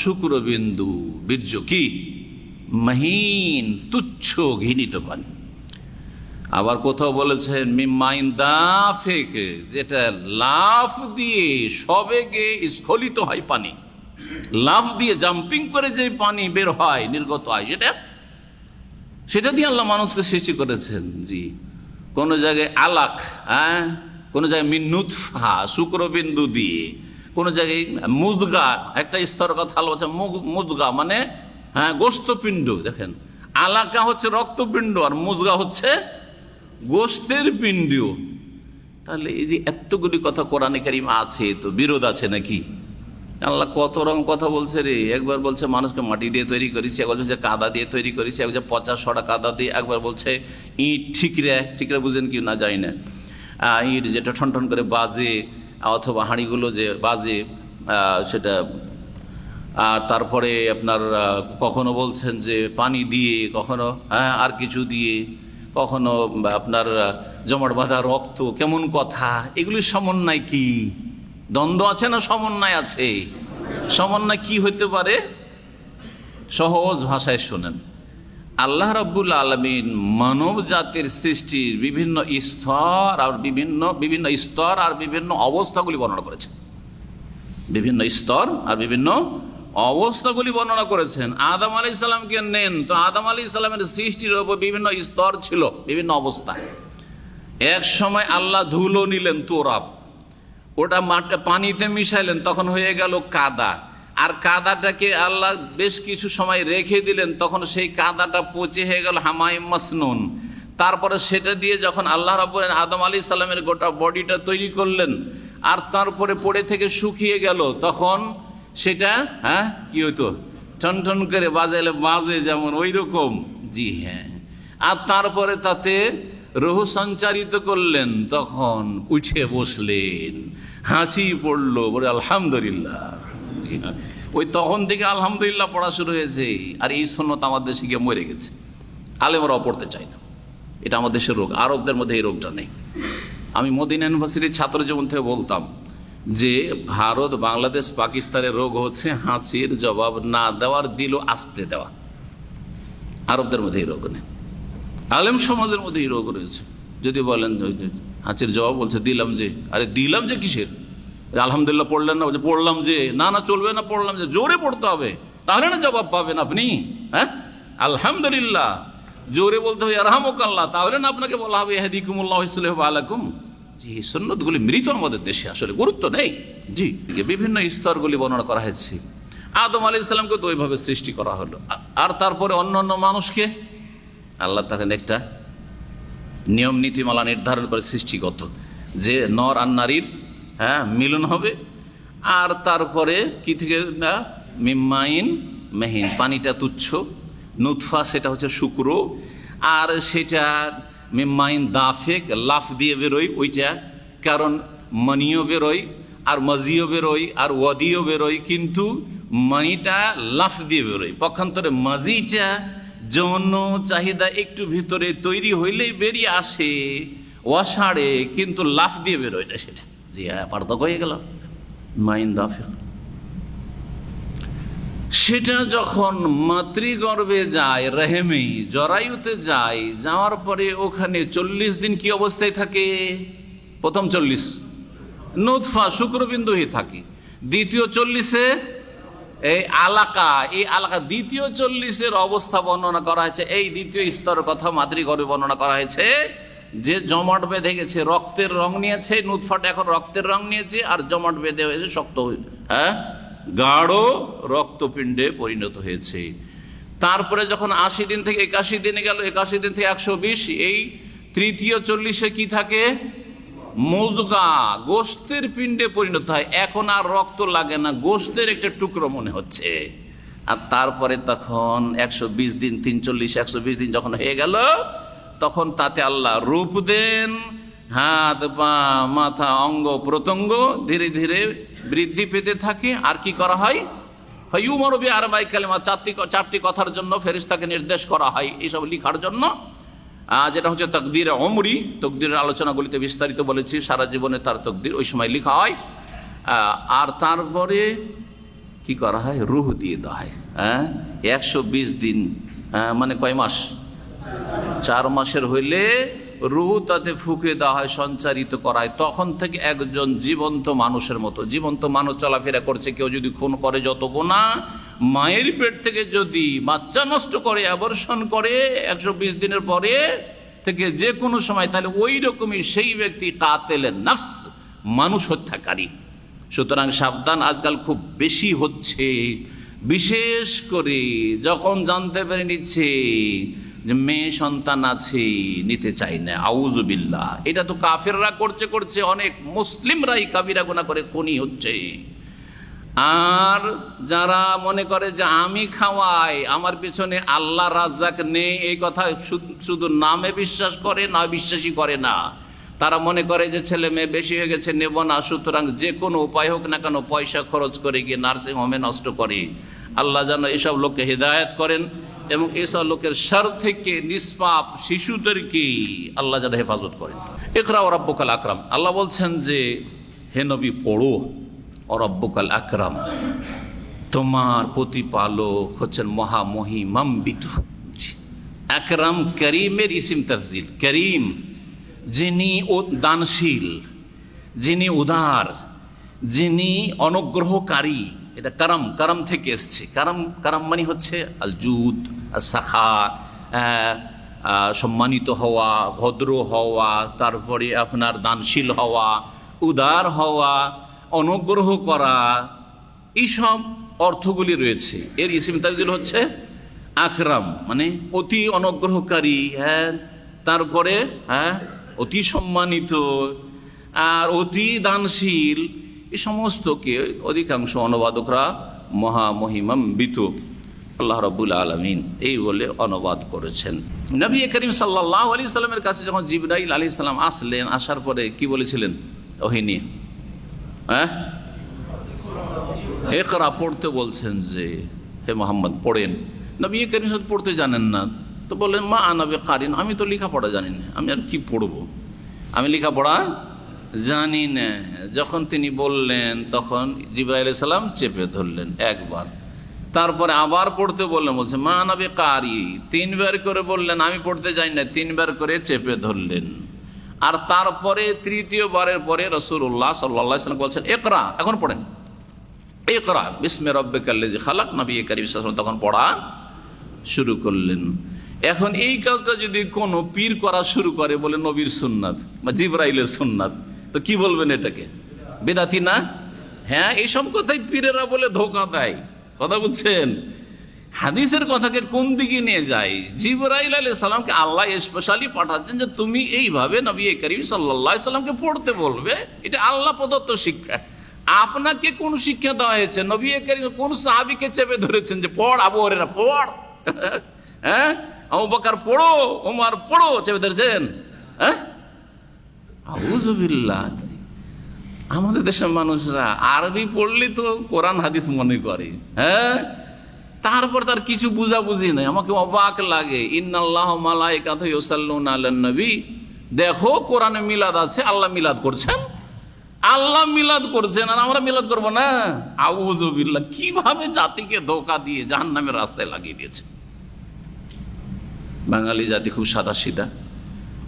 শুক্রবিন্দু, বীর্য কি মহিন, তুচ্ছ ঘৃণিত পানি। আবার কোথাও বলেছেন মিমাইন দাফেক, যেটা লাফ দিয়ে সবেগে স্খলিত হয় পানি, লাফ দিয়ে জাম্পিং করে যে পানি বের হয়, নির্গত হয়, সেটা দিয়ে আল্লাহ মানুষকে সৃষ্টি করেছেন। জি, কোন জায়গায় আলাক, হ্যাঁ, কোন জায়গায় মিনুৎফা, শুক্রবিন্দু দিয়ে, কোন জায়গায় মুজগা, একটা স্তর কথা বলছে মুজগা মানে হ্যাঁ গোস্তপিণ্ড। দেখেন, আলাকা হচ্ছে রক্তপিণ্ড আর মুজগা হচ্ছে গোস্তের পিণ্ড। তাহলে এই যে এতগুলি কথা কোরআনে কারীম আছে, তো বিরোধ আছে নাকি? আল্লাহ কত রকম কথা বলছে রে। একবার বলছে মানুষকে মাটি দিয়ে তৈরি করেছি, একবার বলছে কাদা দিয়ে তৈরি করেছি, একবার পচা সরা কাদা দিয়ে, একবার বলছে ইট ঠিকরে বুঝেন কি না জানি না, ইট যেটা ঠন ঠন করে বাজে, অথবা হাঁড়িগুলো যে বাজে সেটা। আর তারপরে আপনার কখনো বলছেন যে পানি দিয়ে, কখনো হ্যাঁ আর কিছু দিয়ে, কখনো আপনার জমাট বাঁধা রক্ত। কেমন কথা এগুলির সমন্বয় কি? দ্বন্দ্ব আছে না সমন্বয় আছে? সমন্বয় কি হইতে পারে? সহজ ভাষায় শোনেন, আল্লাহ রাব্বুল আলামিন মানব জাতির সৃষ্টির বিভিন্ন স্তর আর বিভিন্ন স্তর আর বিভিন্ন অবস্থাগুলি বর্ণনা করেছেন। বিভিন্ন স্তর আর বিভিন্ন অবস্থাগুলি বর্ণনা করেছেন। আদম আলাইহিস সালামকে নেন, তো আদম আলাইহিস সালামের সৃষ্টির উপর বিভিন্ন স্তর ছিল, বিভিন্ন অবস্থা। এক সময় আল্লাহ ধুলো নিলেন, তোরাব, ওটা পানিতে মিশাইলেন, তখন হয়ে গেল কাদা। আর কাদাটাকে আল্লাহ বেশ কিছু সময় রেখে দিলেন, তখন সেই কাদাটা পচে হয়ে গেল হামাইম মাসনুন। তারপরে সেটা দিয়ে যখন আল্লাহ রাব্বুল আদম আলাইহিস সালামের গোটা বডিটা তৈরি করলেন, আর তারপরে পড়ে থেকে শুকিয়ে গেল, তখন সেটা হ্যাঁ কি হইতো, টন টন করে বাজে যেমন ওই রকম। জি হ্যাঁ, আর তারপরে তাতে রূহ সঞ্চারিত করলেন, তখন উঠে বসলেন, হাসি পড়লো, বলে আলহামদুলিল্লাহ। জি হ্যাঁ, ওই তখন থেকে আলহামদুলিল্লাহ পড়া শুরু হয়েছে। আর এই সুন্নত আমাদের দেশে গিয়ে মরে গেছে, আলেমরাও পড়তে চায় না। এটা আমাদের দেশের রোগ, আরবদের মধ্যে এই রোগটা নেই। আমি মদিনা ইউনিভার্সিটির ছাত্র জীবন থেকে বলতাম যে ভারত, বাংলাদেশ, পাকিস্তানের রোগ হচ্ছে হাসির জবাব না দেওয়ার, দিল আসতে দেওয়া। আরবদের মধ্যে এই রোগ নেই, আলেম সমাজের মধ্যে এই রোগ রয়েছে। যদি বলেন হাসির জবাব, বলছে দিলাম যে। আরে দিলাম যে কিসের? আলহামদুলিল্লাহ পড়লেন না, বলছে পড়লাম যে। না না, চলবে না, পড়লাম যে, জোরে পড়তে হবে, তাহলে না জবাব পাবেন আপনি। হ্যাঁ, আলহামদুলিল্লাহ জোরে বলতে হবে ইয়ারহামুকাল্লাহ, তাহলে না আপনাকে বলা হবে ইয়াহদিকুমুল্লাহু ওয়া ইউসলিহু বালাকুম। জি, এই সুন্নতগুলি মৃত আমাদের দেশে, আসলে গুরুত্ব নেই। জি, বিভিন্ন স্তরগুলি বর্ণনা করা হয়েছে। আদম আলাইহিস সালামকে তো ওইভাবে সৃষ্টি করা হলো, আর তারপরে অন্য মানুষকে আল্লাহ তাকে একটা নিয়ম নীতিমালা নির্ধারণ করে সৃষ্টিগত, যে নর আর নারীর মিলন হবে। আর তারপরে কি থেকে না, মিম্মাইন মেহিন, পানিটা তুচ্ছ, নুতফা সেটা হচ্ছে শুক্র, আর সেটা মিম্মাইন দাফেক, লাফ দিয়ে বেরোয় ওইটা, কারণ মনিও বেরোয় আর মজিও বেরোয় আর ওয়াদিও বেরোয়, কিন্তু মনিটা লাফ দিয়ে বেরোয়। পক্ষান্তরে মজিটা যৌন চাহিদা একটু ভিতরে তৈরি হইলেই বেরিয়ে আসে ওয়াসাড়ে, কিন্তু লাফ দিয়ে বেরোয় না সেটা। জি হ্যাঁ, পার্থক্য হয়ে গেল। মাইন দাফেক সেটা যখন মাতৃগর্ভে যায়, রেহেমে জরায়ুতে যায়, যাওয়ার পরে ওখানে 40 দিন কি অবস্থায় থাকে? প্রথম 40 নুতফা শুক্রবিন্দু হয়ে থাকে, দ্বিতীয় 40-এ এই আলাকা দ্বিতীয় 40-এর অবস্থা বর্ণনা করা হয়েছে। এই দ্বিতীয় স্তরের কথা মাতৃগর্ভে বর্ণনা করা হয়েছে, যে জমাট বেঁধে গেছে, রক্তের রং নিয়েছে, নুতফাটা এখন রক্তের রং নিয়েছে, আর জমাট বেঁধে হয়েছে শক্ত হয়ে গাঢ় রক্তপিণ্ডে পরিণত হয়েছে। তারপরে যখন 80 দিন থেকে 81 দিনে গেল, 81 দিন থেকে 120, এই তৃতীয় 40-এ কি থাকে? মুজগা, গোশতের পিণ্ডে পরিণত হয়। এখন আর রক্ত লাগে না, গোশতের একটা টুকরো মনে হচ্ছে। আর তারপরে তখন 120 দিন, 340, 120 দিন যখন হয়ে গেল, তখন তাতে আল্লাহ রূপ দেন, হাত পা মাথা অঙ্গ প্রত্যঙ্গ ধীরে ধীরে বৃদ্ধি পেতে থাকে। আর কি করা হয়? ফায়ুমারু বিআরবা'i কালিমাত, চারটি কথার জন্য ফেরেশতাকে নির্দেশ করা হয় এইসব লিখার জন্য, যেটা হচ্ছে তাকদির উমরি। তাকদিরের আলোচনাগুলিতে বিস্তারিত বলেছি, সারা জীবনে তার তাকদির ওই সময় লেখা হয়। আর তারপরে কি করা হয়? রূহ দিয়ে দেওয়া হয়। 120 দিন মানে কয় মাস? 4 মাসের হইলে রূহ তাতে ফুঁকে দেওয়া হয়, সঞ্চারিত করা হয়। তখন থেকে একজন জীবন্ত মানুষের মতো, জীবন্ত মানুষ চলাফেরা করছে। কেউ যদি খুন করে যত গোনা, মায়ের পেট থেকে যদি বাচ্চা নষ্ট করে, অ্যাবর্শন করে 120 দিনের পরে থেকে যে কোনো সময়, তাহলে ওই রকমই সেই ব্যক্তি কাতেলেন নাফস, মানুষ হত্যাকারী। সুতরাং সাবধান, আজকাল খুব বেশি হচ্ছে, বিশেষ করে যখন জানতে পেরে নিচ্ছে যে মেয়ে সন্তান আছে, নিতে চাই না, আউযুবিল্লাহ। এটা তো কাফেররা করছে, অনেক মুসলিমরাই কাবিরা গুনাহ করে খুনি হচ্ছে। আর যারা মনে করে যে আমি খাওয়াই, আমার পেছনে আল্লাহ রাজ্জাক নেই, এই কথা শুধু নামে বিশ্বাস করে, না বিশ্বাসই করে না। তারা মনে করে যে ছেলে মেয়ে বেশি হয়ে গেছে, নেব না, সুতরাং যে কোনো উপায় হোক না কেন পয়সা খরচ করে গিয়ে নার্সিং হোমে নষ্ট করে। আল্লাহ যেন এসব লোককে হিদায়াত করেন, এবং এসব লোকের শার থেকে নিষ্পাপ শিশুদেরকে আল্লাহ যেন হেফাজত করেন। ইকরা ওয়া রাব্বুকাল আকরাম, আল্লাহ বলছেন যে হে নবী পড়ো, ওয়া রাব্বুকাল আকরাম, তোমার প্রতিপালক হচ্ছেন মহামহিমান্বিত। আকরাম করিমের ইসিম তাফজিল। করিম যিনি দানশীল, যিনি উদার, যিনি অনুগ্রহকারী, এটা কারাম থেকে এসছে। কারাম মানে হচ্ছে আল জুদ, সাখা, সম্মানিত হওয়া, ভদ্র হওয়া, তারপরে আপনার দানশীল হওয়া, উদার হওয়া, অনুগ্রহ করা, এইসব অর্থগুলি রয়েছে। এর ইসিম তাফজিল হচ্ছে আকরাম, মানে অতি অনুগ্রহকারী, তারপরে অতি সম্মানিত আর অতি দানশীল। এই সমস্তকে অধিকাংশ অনুবাদকরা মহামহিমান্বিত আল্লাহ রাব্বুল আলামিন এই বলে অনুবাদ করেছেন। নবী করিম সাল্লাল্লাহু আলাইহি সাল্লামের কাছে যখন জিবরাইল আলাইহিস সালাম আসলেন, আসার পরে কি বলেছিলেন ওহী নিয়ে? ইকরা, পড়তে বলছেন যে হে মুহাম্মদ পড়েন। নবী করিম পড়তে জানেন না, তো বললেন মা আনা বিকারিন, আমি তো লেখাপড়া জানি না, আমি আর কি পড়বো, আমি লেখাপড়া জানি না। যখন তিনি বললেন তখন জিবরাইল আলাইহিস সালাম চেপে ধরলেন একবার, তারপরে আবার পড়তে বললেন, বলছে মা আনা বিকারি, 3 বার করে বললেন আমি পড়তে জানি না, 3 বার করে চেপে ধরলেন। আর তারপরে তৃতীয়বারের পরে রাসূলুল্লাহ সাল্লাল্লাহু আলাইহি ওয়াসাল্লাম বলছেন ইকরা, এখন পড়েন, ইকরা বিসমি রাব্বিকাল্লাযী খালাক। নবী করিম সাল্লাল্লাহু আলাইহি ওয়াসাল্লাম তখন পড়া শুরু করলেন। এখন এই কাজটা যদি কোনো পীর করা শুরু করে বলে নবীর সুন্নাত বা জিবরাইলের সুন্নাত, তো কি বলবেন এটাকে? বেদাতি না? হ্যাঁ, এইসব কথাই পীরেরা বলে ধোঁকা দেয়। কথা বুঝছেন? হাদিসের কথাকে কোন দিকে নিয়ে যায়? জিবরাইল আলাইহিস সালামকে আল্লাহ স্পেশালি পাঠাচ্ছেন যে তুমি এইভাবে নবী করিম সাল্লাল্লাহু আলাইহি সাল্লামকে পড়তে বলবে। এটা আল্লাহ প্রদত্ত শিক্ষা। আপনাকে কোন শিক্ষা দেওয়া হয়েছে? নবী করিম কোন সাহাবীকে চেপে ধরেছেন যে পড়, আবু হুরায়রা পড়, হ্যাঁ, আবু বকর পড়ো, ওমর পড়ো, চেপে ধরেছেন? হ্যাঁ, আউযুবিল্লাহ। আমাদের দেশের মানুষরা আরবি পড়লে তো কোরআন হাদিস মনে করে, হ্যাঁ, তারপর তার কিছু বুঝাবুঝি নেই। আমাকে অবাক লাগে, ইন্নাল্লাহু মালাইকাতুহু ইউসাল্লুনা আলান নবী। দেখো কোরআনে মিলাদ আছে, আল্লাহ মিলাদ করছেন, আল্লাহ মিলাদ করছেন, আর আমরা মিলাদ করবো না? আউযুবিল্লাহ। কিভাবে জাতিকে ধোঁকা দিয়ে জাহান্নামের রাস্তায় লাগিয়ে দিয়েছে। বাঙালি জাতি খুব সাদাসিধা,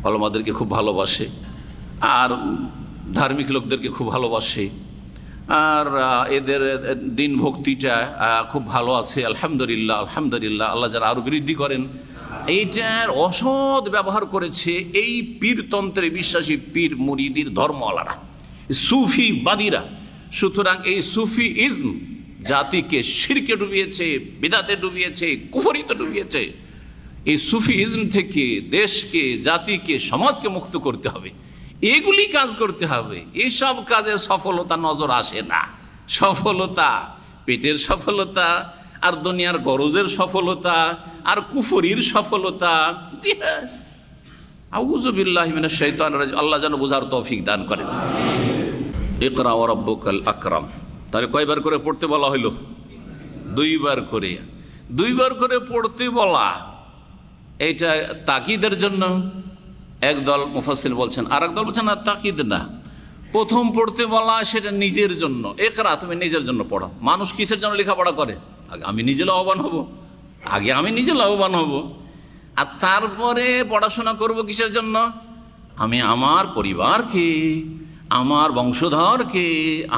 ওলামাদেরকে খুব ভালোবাসে, আর ধার্মিক লোকদেরকে খুব ভালোবাসে, আর এদের দিন ভক্তিটা খুব ভালো আছে। আলহামদুলিল্লাহ, আলহামদুলিল্লাহ। আল্লাহ যারা আরো বৃদ্ধি করেন। এইটার অসৎ ব্যবহার করেছে এই পীরতন্ত্রে বিশ্বাসী পীর মুরিদির ধর্মওয়ালারা, সুফিবাদীরা। সুতরাং এই সুফি ইজম জাতিকে শিরকে ডুবিয়েছে, বিদাতে ডুবিয়েছে, কুফরিতে ডুবিয়েছে। এই সুফি ইজম থেকে দেশকে, জাতিকে, সমাজকে মুক্ত করতে হবে। এগুলি কাজ করতে হবে। এইসব কাজে সফলতা নজর আসে না। সফলতা পেটের সফলতা, আর দুনিয়ার গরজের সফলতা, আর কুফরির সফলতা। জি হ্যাঁ, আউযুবিল্লাহি মিনাশ শাইতানির রাজিম। আল্লাহ যেন বোঝার তৌফিক দান করেন। ইকরা ওয়া রাব্বুকাল আকরাম। তাহলে কয়বার করে পড়তে বলা হইল? দুইবার করে। দুইবার করে পড়তে বলা, এইটা তাকিদের জন্য একদল মুফাসসির বলছেন, আর একদল বলছেন না, তাকিদ না। প্রথম পড়তে বলা সেটা নিজের জন্য। ইকরা, তুমি নিজের জন্য পড়ো। মানুষ কিসের জন্য লেখাপড়া করে? আগে আমি নিজে লাভবান হব, আগে আমি নিজে লাভবান হব, আর তারপরে পড়াশোনা করব কিসের জন্য? আমি আমার পরিবারকে, আমার বংশধরকে,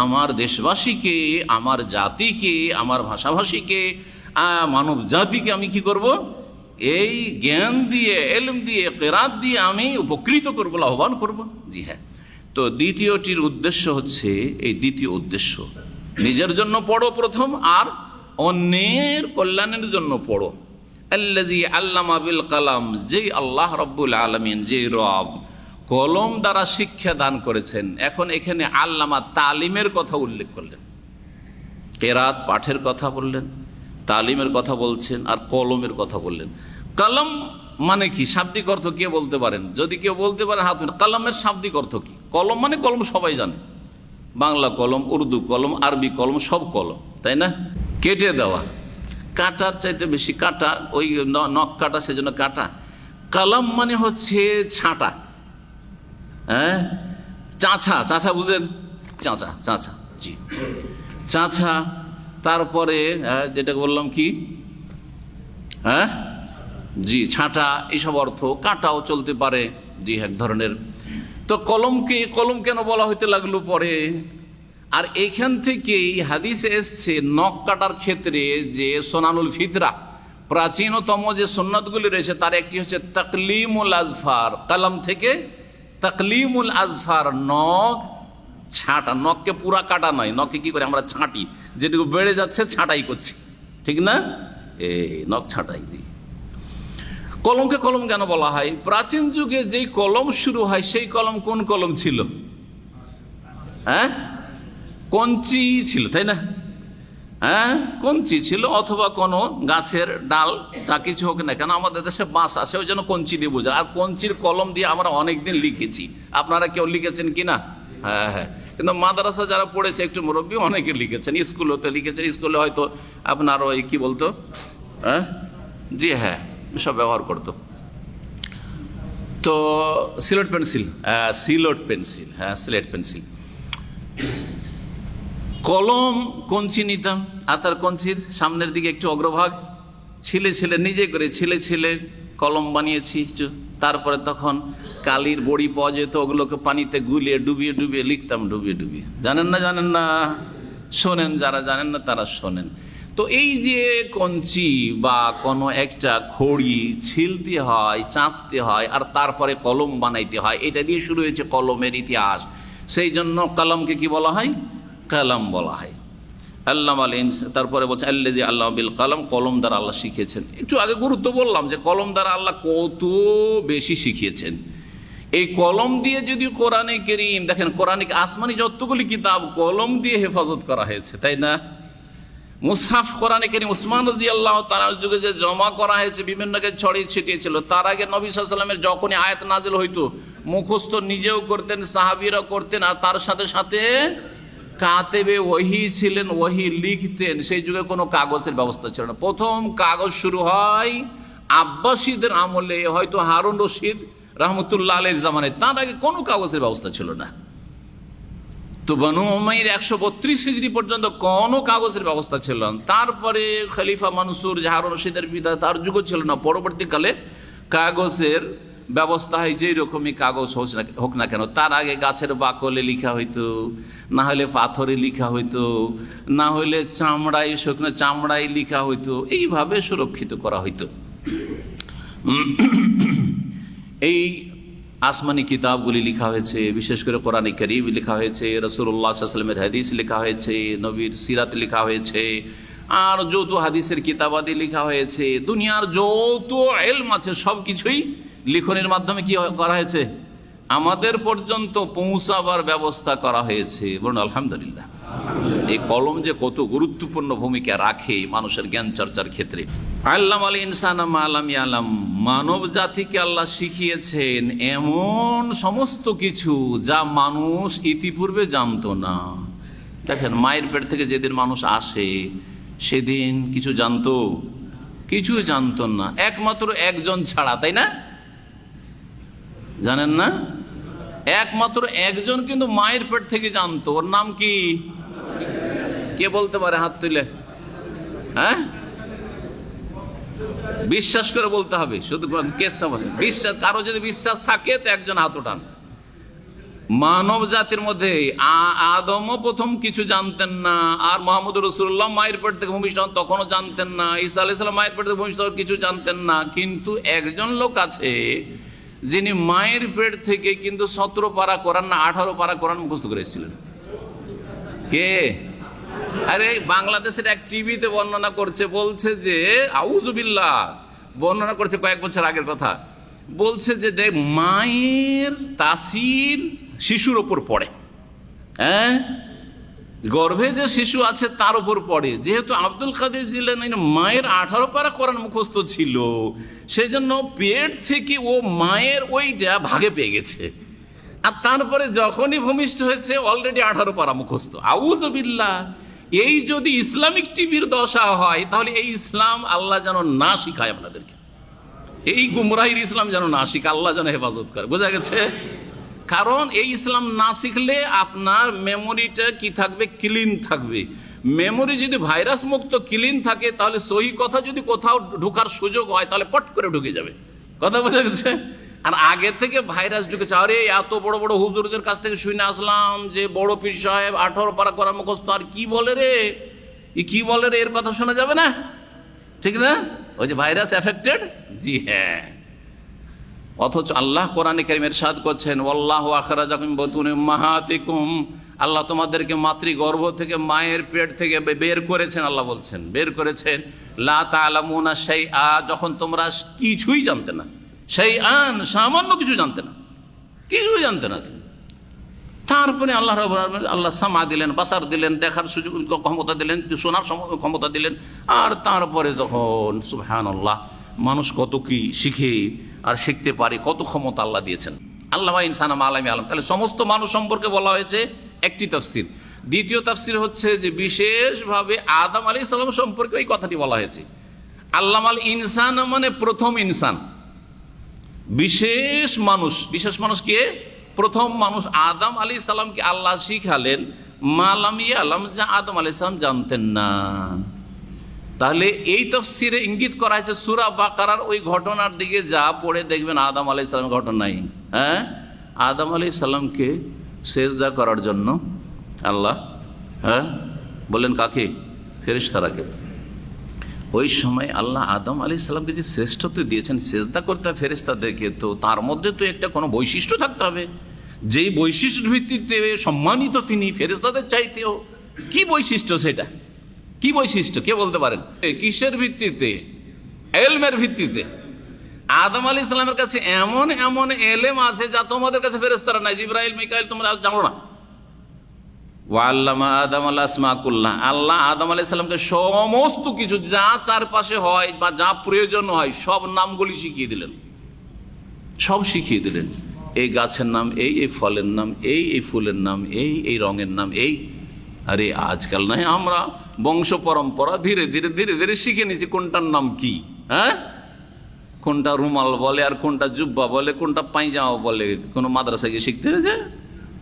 আমার দেশবাসীকে, আমার জাতিকে, আমার ভাষাভাষীকে, মানব জাতিকে আমি কি করব? এই জ্ঞান দিয়ে, এলম দিয়ে, কেরাত দিয়ে আমি উপকৃত করব, লাভবান করব। জি হ্যাঁ। তো দ্বিতীয়টির উদ্দেশ্য হচ্ছে, এই দ্বিতীয় উদ্দেশ্য, নিজের জন্য পড়ো প্রথম, আর অন্যের কল্যাণের জন্য পড়ো। আল্লাযী আল্লামা বিল কালাম, যেই আল্লাহ রাব্বুল আলামিন, যেই রব কলম দ্বারা শিক্ষা দান করেছেন। এখন এখানে আল্লামা তালিমের কথা উল্লেখ করলেন, কেরাত পাঠের কথা বললেন, তালিমের কথা বলছেন, আর কলমের কথা বললেন। কলম মানে কি? শাব্দিক অর্থ কে বলতে পারেন? যদি কেউ বলতে পারেন হাত। কলমের শাব্দিক অর্থ কি? কলম মানে কলম সবাই জানে, বাংলা কলম, উর্দু কলম, আরবি কলম, সব কলম, তাই না? কেটে দেওয়া, কাটার চাইতে বেশি কাটা, ওই নখ কাটা, সেজন্য কাটা। কলম মানে হচ্ছে ছাঁটা, হ্যাঁ, চাঁচা, চাঁচা বুঝেন? চাঁচা, চাঁচা, জি, চাঁচা। তারপরে যেটা বললাম কি, হ্যাঁ, জি, ছাঁটা, এইসব অর্থ। কাটাও চলতে পারে, জি, এক ধরনের। তো কলমকে কলম কেন বলা হইতে লাগলো পরে? আর এইখান থেকেই হাদিসে এসছে নখ কাটার ক্ষেত্রে যে সোনানুল ফিতরা, প্রাচীনতম যে সুন্নাতগুলি রয়েছে, তার একটি হচ্ছে তাকলিমুল আজফার। কলম থেকে তাকলিমুল আজফার, নখ ছাঁটা। নখকে পুরা কাটা নয়, নখকে কি করে আমরা ছাঁটি, যেটুকু বেড়ে যাচ্ছে ছাঁটাই করছি, ঠিক না? এই নখ ছাঁটাই। জি। কলমকে কলম কেন বলা হয়? প্রাচীন যুগে যেই কলম শুরু হয়, সেই কলম কোন কলম ছিল? হ্যাঁ, কঞ্চি ছিল, তাই না? হ্যাঁ, কঞ্চি ছিল, অথবা কোনো গাছের ডাল, যা কিছু হোক না কেন। আমাদের দেশে বাঁশ আছে, ওই জন্য কঞ্চি দিয়ে বোঝা। আর কঞ্চির কলম দিয়ে আমরা অনেকদিন লিখেছি। আপনারা কেউ লিখেছেন কি না? হ্যাঁ হ্যাঁ। কিন্তু মাদ্রাসা যারা পড়েছে, একটু মুরব্বী, অনেকে লিখেছেন, স্কুলেতে লিখেছেন। স্কুলে হয়তো আপনার ওই কি বলতো, হ্যাঁ, জি হ্যাঁ, সব ব্যবহার করতো। তো সিলেট পেন্সিল, সিলেট পেন্সিল, হ্যাঁ, সিলেট পেন্সিল। কলম কঞ্চি নিতাম, আর তার কঞ্চির সামনের দিকে একটু অগ্রভাগ ছিলে ছিলে, নিজে করে ছিলে ছিলে কলম বানিয়েছি। তারপরে তখন কালির বড়ি পাওয়া যেত, ওগুলোকে পানিতে গুলিয়ে ডুবিয়ে ডুবিয়ে লিখতাম, ডুবিয়ে ডুবিয়ে। জানেন না? জানেন না? শোনেন, যারা জানেন না তারা শোনেন। তো এই যে কঞ্চি বা কোনো একটা খড়ি ছিলতে হয়, চাঁচতে হয়, আর তারপরে কলম বানাইতে হয়, এটা দিয়ে শুরু হয়েছে কলমের ইতিহাস। সেই জন্য কলমকে কি বলা হয়? কালাম বলা হয়। আল্লামা তারপরে বলছে আল্লাযী আল্লামা বিল কলম, কলম দ্বারা আল্লাহ শিখিয়েছেন। একটু আগে গুরুত্ব বললাম যে কলম দ্বারা আল্লাহ কত বেশি শিখিয়েছেন। এই কলম দিয়ে যদি কোরআনে কারীম দেখেন, কোরআনে আসমানি যতগুলি কিতাব কলম দিয়ে হেফাজত করা হয়েছে, তাই না? মুসহাফ কোরআনে কারীম উসমান রাদিয়াল্লাহু তাআলার যুগে যে জমা করা হয়েছে, বিভিন্ন জায়গায় ছড়িয়ে ছিটিয়ে ছিল। তার আগে নবী সাল্লাল্লাহু আলাইহি ওয়াসাল্লামের যখনই আয়াত নাজিল হইতো, মুখস্থ নিজেও করতেন, সাহাবীরা করতেন, আর তার সাথে সাথে কাতেবে ওহী ছিলেন, ওহী লিখতেন। সেই যুগে কোনো কাগজের ব্যবস্থা ছিল না। প্রথম কাগজ শুরু হয় আব্বাসীদের আমলে, হয়তো হারুন রশিদ রহমতুল্লাহ আলাইহির জামানায়। তার আগে কোনো কাগজের ব্যবস্থা ছিল না। তো বনু উমাইয়ার 132 হিজরি পর্যন্ত কোনো কাগজের ব্যবস্থা ছিল না। তারপরে খলিফা মানসুর, যে হারুন রশিদের পিতা, তার যুগও ছিল না। পরবর্তীকালে কাগজের ব্যবস্থা হয়, যেই রকমই কাগজ হোক না কেন। তার আগে গাছের বাকলে লিখা হইতো, না হলে পাথরে লিখা হইতো, না হলে চামড়ায়, শুকনো চামড়ায় লিখা হইতো। এইভাবে সুরক্ষিত করা হইতো। এই আসমানি কিতাবগুলি লেখা হয়েছে, বিশেষ করে কোরআনে কারীম লেখা হয়েছে, রাসূলুল্লাহ সাল্লাল্লাহু আলাইহি ওয়াসাল্লামের হাদিস লেখা হয়েছে, নবীর সিরাত লেখা হয়েছে, আর যত হাদিসের কিতাবাদি লেখা হয়েছে, দুনিয়ার যত ইলম আছে সব কিছুই লিখনের মাধ্যমে কি করা হয়েছে, আমাদের পর্যন্ত পৌঁছাবার ব্যবস্থা করা হয়েছে। বলুন আলহামদুলিল্লাহ। এই কলম যে কত গুরুত্বপূর্ণ ভূমিকা রাখে মানুষের জ্ঞান চর্চার ক্ষেত্রে। আল্লামাল ইনসানা মা লাম ইয়ালাম, মানব জাতিকে আল্লাহ শিখিয়েছেন এমন সমস্ত কিছু যা মানুষ ইতিপূর্বে জানতো না। দেখেন, মায়ের পেট থেকে যেদিন মানুষ আসে সেদিন কিছু জানতো? কিছু জানতো না, একমাত্র একজন ছাড়া, তাই না? জানেন না? একমাত্র একজন কিন্তু মায়ের পেট থেকে জানতো। ওর নাম কি? কে বলতে পারে? হাত তুলে। হ্যাঁ, বিশ্বাস করে বলতে হবে, শুধু বিশ্বাস। কারো যদি বিশ্বাস থাকে তো একজন হাত ওঠান। মানব জাতির মধ্যে আদমও প্রথম কিছু জানতেন না, আর মুহাম্মদ রাসূলুল্লাহ মায়ের পেট থেকে ভূমিষ্ঠ হন তখনও জানতেন না, ঈসা আলাইহিস সালাম মায়ের পেট থেকে ভূমিষ্ঠ হন কিছু জানতেন না। কিন্তু একজন লোক আছে যিনি মায়ের পেট থেকে কিন্তু 17 পারা কোরআন না 18 পারা কোরআন মুখস্থ করে এসেছিলেন। কে? আরে বাংলাদেশের এক টিভিতে বর্ণনা করছে, বলছে যে আউযুবিল্লাহ, বর্ণনা করছে কয়েক বছর আগের কথা। বলছে যে দেখ, মায়ের তাসির শিশুর ওপর পড়ে, হ্যাঁ, গর্ভে যে শিশু আছে তার উপর পড়ে। যেহেতু আব্দুল কাদের জিলানী মায়ের 18 পারা কোরআন মুখস্থ ছিল, সেই জন্য পেট থেকে ও মায়ের ওইটা ভাগে পেয়ে গেছে। আর তারপরে যখনই ভূমিষ্ঠ হয়েছে অলরেডি 18 পারা মুখস্থ। আউযুবিল্লাহ। এই যদি ইসলামিক টিভির দশা হয়, তাহলে এই ইসলাম আল্লাহ যেন না শিখায় আপনাদেরকে। এই গুমরাহির ইসলাম যেন না শিখায়, আল্লাহ যেন হেফাজত করে। বোঝা গেছে? কারণ এই ইসলাম না শিখলে আপনার মেমোরিটা কি থাকবে? ক্লিন থাকবে। মেমোরি যদি ভাইরাস মুক্ত ক্লিন থাকে, তাহলে সহি কথা যদি কোথাও ঢোকার সুযোগ হয় তাহলে পট করে ঢুকে যাবে। কথা বোঝা গেছে? আর আগে থেকে ভাইরাস ঢুকেছে। আরে এত বড় বড় হুজুরদের কাছ থেকে শুনে আসলাম যে বড় পীর সাহেব 18 পারা কোরআন মুখস্থ, আর কি বলে রে, কি বলে রে, এর কথা শোনা যাবে না, ঠিক না? ওই যে ভাইরাস এফেক্টেড। জি হ্যাঁ। অথচ আল্লাহ কোরআনে কারীমে ইরশাদ করছেন, ওয়াল্লাহু আখরাজাকুম মিন বুতুনি উম্মাহাতিকুম, আল্লাহ তোমাদেরকে মাতৃগর্ভ থেকে, মায়ের পেট থেকে বের করেছেন। আল্লাহ বলছেন বের করেছেন। লা তা'লামুনা শাইআ, যখন তোমরা কিছুই জানতে না, শাইআন সামান্য কিছু জানতে না, কিছুই জানতে না। তারপরে আল্লাহ রাব্বুল আলামিন আল্লাহ সামা দিলেন, বাসার দিলেন, দেখার সুযোগ ক্ষমতা দিলেন, শোনার ক্ষমতা দিলেন। আর তারপরে তখন সুবহানাল্লাহ, মানুষ কত কি শিখে আর শিখতে পারে, কত ক্ষমতা আল্লাহ দিয়েছেন। আল্লাহ ইনসানা মা লাম ইয়ালাম, তাহলে সমস্ত মানুষ সম্পর্কে বলা হয়েছে একটি তাফসীর। দ্বিতীয় তাফসীর হচ্ছে যে বিশেষভাবে আদম আলাইহিস সালাম সম্পর্কে এই কথাটি বলা হয়েছে। আল্লামাল ইনসান মানে প্রথম ইনসান, বিশেষ মানুষ। বিশেষ মানুষ কে? প্রথম মানুষ আদম আলাইহিস সালামকে আল্লাহ শিখালেন মা লাম ইয়ালাম, যা আদম আলাইহিস সালাম জানতেন না। তাহলে এই তাফসীরে ইঙ্গিত করা হয়েছে সূরা বাকারার ওই ঘটনার দিকে, যা পড়ে দেখবেন আদম আলাইহিস সালামের ঘটনাই। হ্যাঁ, আদম আলাইহিস সালামকে সেজদা করার জন্য আল্লাহ, হ্যাঁ বলেন কাকে? ফেরেশতারাকে। ওই সময় আল্লাহ আদম আলাইহিস সালামকে যে শ্রেষ্ঠত্ব দিয়েছেন সেজদা করতে হবে ফেরেশতাদেরকে, তো তার মধ্যে তো একটা কোনো বৈশিষ্ট্য থাকতে হবে, যেই বৈশিষ্ট্যের ভিত্তিতে সম্মানিত তিনি ফেরেশতাদের চাইতেও। কি বৈশিষ্ট্য সেটা? কি বৈশিষ্ট্য কে বলতে পারেন? কিসের ভিত্তিতে? এলমের ভিত্তিতে। আদম আলাইহিস সালামের কাছে এমন এমন এলেম আছে যা তোমাদের কাছে ফেরেশতারা নাই, জিবরাইল মিকাইল তোমরা জানো না। ওয়াল্লামা আদম আল আসমা কুল্লাহ, আল্লাহ আদম আলাইহিস সালামকে সমস্ত কিছু যা চারপাশে হয় বা যা প্রয়োজন হয় সব নামগুলি শিখিয়ে দিলেন, সব শিখিয়ে দিলেন। এই গাছের নাম এই, এই ফলের নাম এই, এই ফুলের নাম এই, এই রঙের নাম এই। আরে আজকাল নয়, আমরা বংশ পরম্পরা ধীরে ধীরে ধীরে ধীরে শিখে নিয়েছি কোনটার নাম কি। হ্যাঁ, কোনটা রুমাল বলে আর কোনটা জুব্বা বলে, কোনটা পায়জামা বলে, কোনো মাদ্রাসায় গিয়ে শিখতে হয়েছে?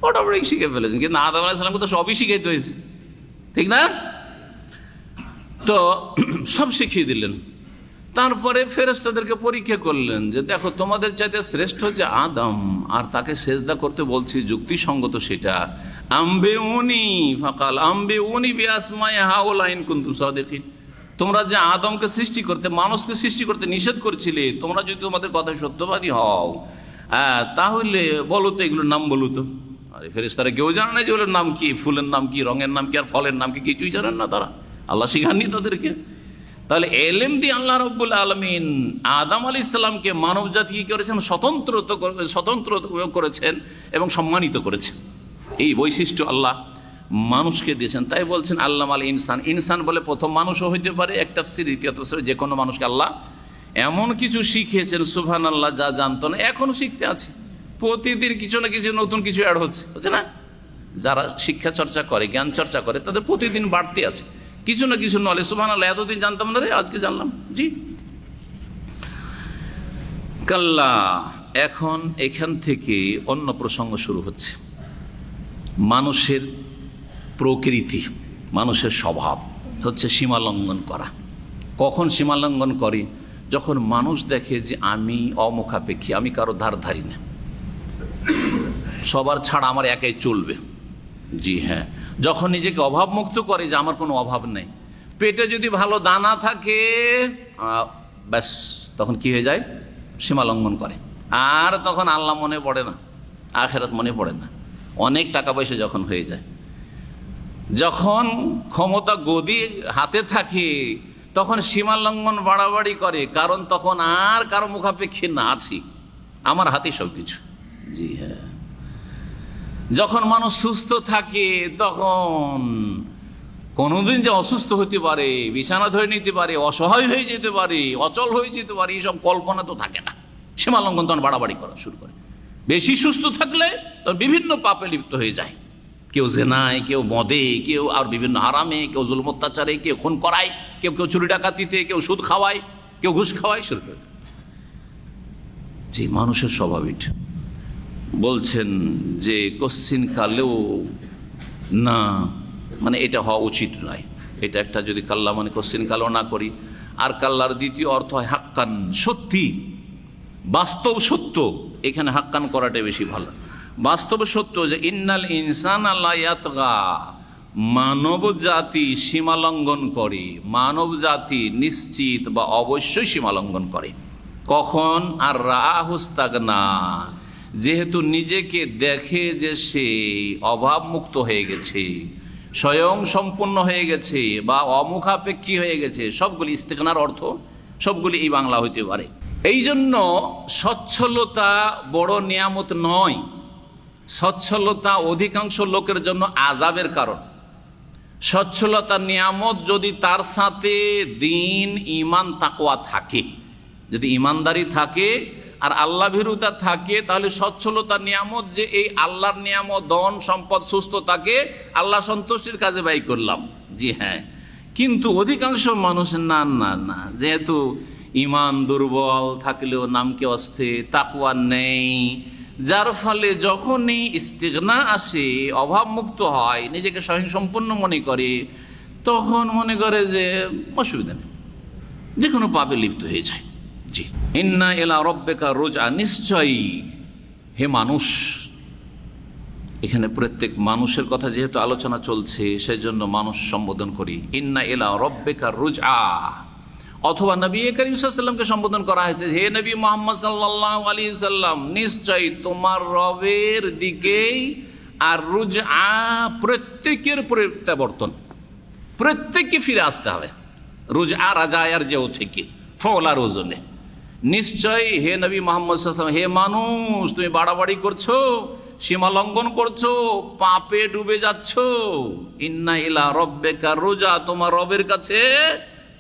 অটোমেটিক শিখে ফেলেছেন। কিন্তু আদম আলাইহিস সালামকে তো সবই শিখাইতে হয়েছে, ঠিক না? তো সব শিখিয়ে দিলেন। তারপরে ফেরেশতাদেরকে পরীক্ষা করলেন যে দেখো তোমাদের চাইতে শ্রেষ্ঠ যে আদম, আর তাকে সেজদা করতে বলছি যুক্তিসঙ্গত সেটা। আম্বিউনি ফাকাল আম্বিউনি বিআসমাই হাউলা ইন কুনতুম সাদিকিন, তোমরা যে আদমকে সৃষ্টি করতে, মানুষকে সৃষ্টি করতে নিষেধ করছিলে, তোমরা যদি তোমাদের কথায় সত্যবাদী হও তাহলে বলো তো এগুলোর নাম বলো তো। আরে ফেরেশতারা কেউ জানে না যে ওগুলোর নাম কি, ফুলের নাম কি, রঙের নাম কি, আর ফলের নাম কি, কিছুই জানেন না তারা। আল্লাহ শিখাননি তাদেরকে। তাহলে এলেম দিয়ে আল্লাহ রাব্বুল আলামিন আদম আলাইহিস সালামকে মানব জাতি কি করেছেন? স্বতন্ত্র করেছেন এবং সম্মানিত করেছেন। এই বৈশিষ্ট্য আল্লাহ মানুষকে দিয়েছেন। তাই বলছেন আল্লাহ আল ইনসান, ইনসান বলে প্রথম মানুষও হইতে পারে এক তাফসীর, দ্বিতীয় তাফসীর যে কোনো মানুষকে আল্লাহ এমন কিছু শিখিয়েছেন সুবহানাল্লাহ যা জানতো না, এখনো শিখতে আছে। প্রতিদিন কিছু না কিছু নতুন কিছু অ্যাড হচ্ছে না? যারা শিক্ষা চর্চা করে, জ্ঞান চর্চা করে, তাদের প্রতিদিন বাড়তে আছে কিছু না কিছু নলেজ। সুবহানাল্লাহ, এতদিন জানতাম না রে, আজকে জানলাম। জি কাল্লা, এখন এখান থেকে অন্য প্রসঙ্গ শুরু হচ্ছে। মানুষের প্রকৃতি, মানুষের স্বভাব হচ্ছে সীমালঙ্ঘন করা। কখন সীমালঙ্ঘন করি? যখন মানুষ দেখে যে আমি অমুখাপেক্ষী, আমি কারো ধার ধারি না, সবার ছাড়া আমার একাই চলবে। জি হ্যাঁ, যখন নিজেকে অভাবমুক্ত করে যে আমার কোনো অভাব নেই, পেটে যদি ভালো দানা থাকে ব্যাস, তখন কি হয়ে যায়? সীমালঙ্ঘন করে। আর তখন আল্লাহ মনে পড়ে না, আখেরাত মনে পড়ে না। অনেক টাকা পয়সা যখন হয়ে যায়, যখন ক্ষমতা গদি হাতে থাকে, তখন সীমালঙ্ঘন বাড়াবাড়ি করে, কারণ তখন আর কারো মুখাপেক্ষী না আছি, আমার হাতে সব কিছু। জি হ্যাঁ, যখন মানুষ সুস্থ থাকে তখন কোনোদিন যে অসুস্থ হতে পারে, বিছানা ধরে নিতে পারে, অসহায় হয়ে যেতে পারে, অচল হয়ে যেতে পারে, এইসব কল্পনা তো থাকে না। সীমালঙ্ঘন তখন বাড়াবাড়ি করা শুরু করে। বেশি সুস্থ থাকলে তখন বিভিন্ন পাপে লিপ্ত হয়ে যায়। কেউ জেনায়, কেউ মদে, কেউ আর বিভিন্ন হারামে, কেউ জুলুম অত্যাচারে, কেউ খুন করায়, কেউ কেউ চুরি ডাকাতিতে, কেউ সুদ খাওয়ায়, কেউ ঘুষ খাওয়ায় শুরু করে। যে মানুষের স্বভাবিক বলছেন যে কশ্চিন কালেও না, মানে এটা হওয়া উচিত নয়। এটা একটা যদি কাল্লা মানে কশ্চিন কালেও না করি। আর কাল্লার দ্বিতীয় অর্থ হয় হাক্কান, সত্যি, বাস্তব সত্য। এখানে হাক্কান করাটাই বেশি ভালো। বাস্তব সত্য যে ইন্নাল ইনসান লা ইয়াতগা, মানব জাতি সীমালঙ্ঘন করে, মানব জাতি নিশ্চিত বা অবশ্যই সীমালঙ্ঘন করে। কখন? আর রাহুস্তাগনা, যেহেতু নিজেকে দেখে যে সে অভাবমুক্ত হয়ে গেছে, স্বয়ং সম্পূর্ণ হয়ে গেছে বা অমুখাপেক্ষী হয়ে গেছে। সবগুলি ইস্তেগনার অর্থ, সবগুলি এই বাংলা হইতে পারে। এই জন্য সচ্ছলতা বড় নিয়ামত নয়। সচ্ছলতা অধিকাংশ লোকের জন্য আযাবের কারণ। সচ্ছলতার নিয়ামত যদি তার সাথে দিন, ঈমান, তাকওয়া থাকে, যদি ঈমানদারি থাকে আর আল্লাহ ভীরুতা থাকে, তাহলে সচ্ছলতার নিয়ামত যে এই আল্লাহর নিয়ামত, ধন সম্পদ, সুস্থতাকে আল্লাহ সন্তুষ্টির কাজে ব্যয় করলাম। জি হ্যাঁ, কিন্তু অধিকাংশ মানুষ না না না, যেহেতু ঈমান দুর্বল থাকলেও নামকে অস্তে, তাকওয়া নেই, যার ফলে যখনই ইস্তিগনা আসে, অভাবমুক্ত হয়, নিজেকে স্বয়ংসম্পূর্ণ মনে করে, তখন মনে করে যে অসুবিধা নেই, যে কোনো পাপে লিপ্ত হয়ে যায়। জি, ইন্না ইলা রব্বিকা রুজআ, নিশ্চয়ই হে মানুষ। এখানে প্রত্যেক মানুষের কথা যেহেতু আলোচনা চলছে, সেই জন্য মানুষ সম্বোধন করি। ইন্না ইলা রব্বিকা রুজআ, অথবা নবী করিম সাল্লাল্লাহু আলাইহি ওয়াসাল্লামকে সম্বোধন করা হয়েছে, হে নবী মুহাম্মদ সাল্লাল্লাহু আলাইহি সাল্লাম, নিশ্চয়ই তোমার রবের দিকেই আর রুজআ, প্রত্যেকের প্রত্যাবর্তন, প্রত্যেককে ফিরে আসতে হবে। রুজআ রাজায়ার যেও থেকে ফওলার ওজনে, নিশ্চয় হে নবী মুহাম্মদ সাল্লাল্লাহু আলাইহি ওয়াসাল্লাম, হে মানুষ, তুমি বাড়াবাড়ি করছো, সীমা লঙ্ঘন করছো, পাপে ডুবে যাচ্ছ। ইন্না ইলা রব্বিকা রুজা, তোমার রবের কাছে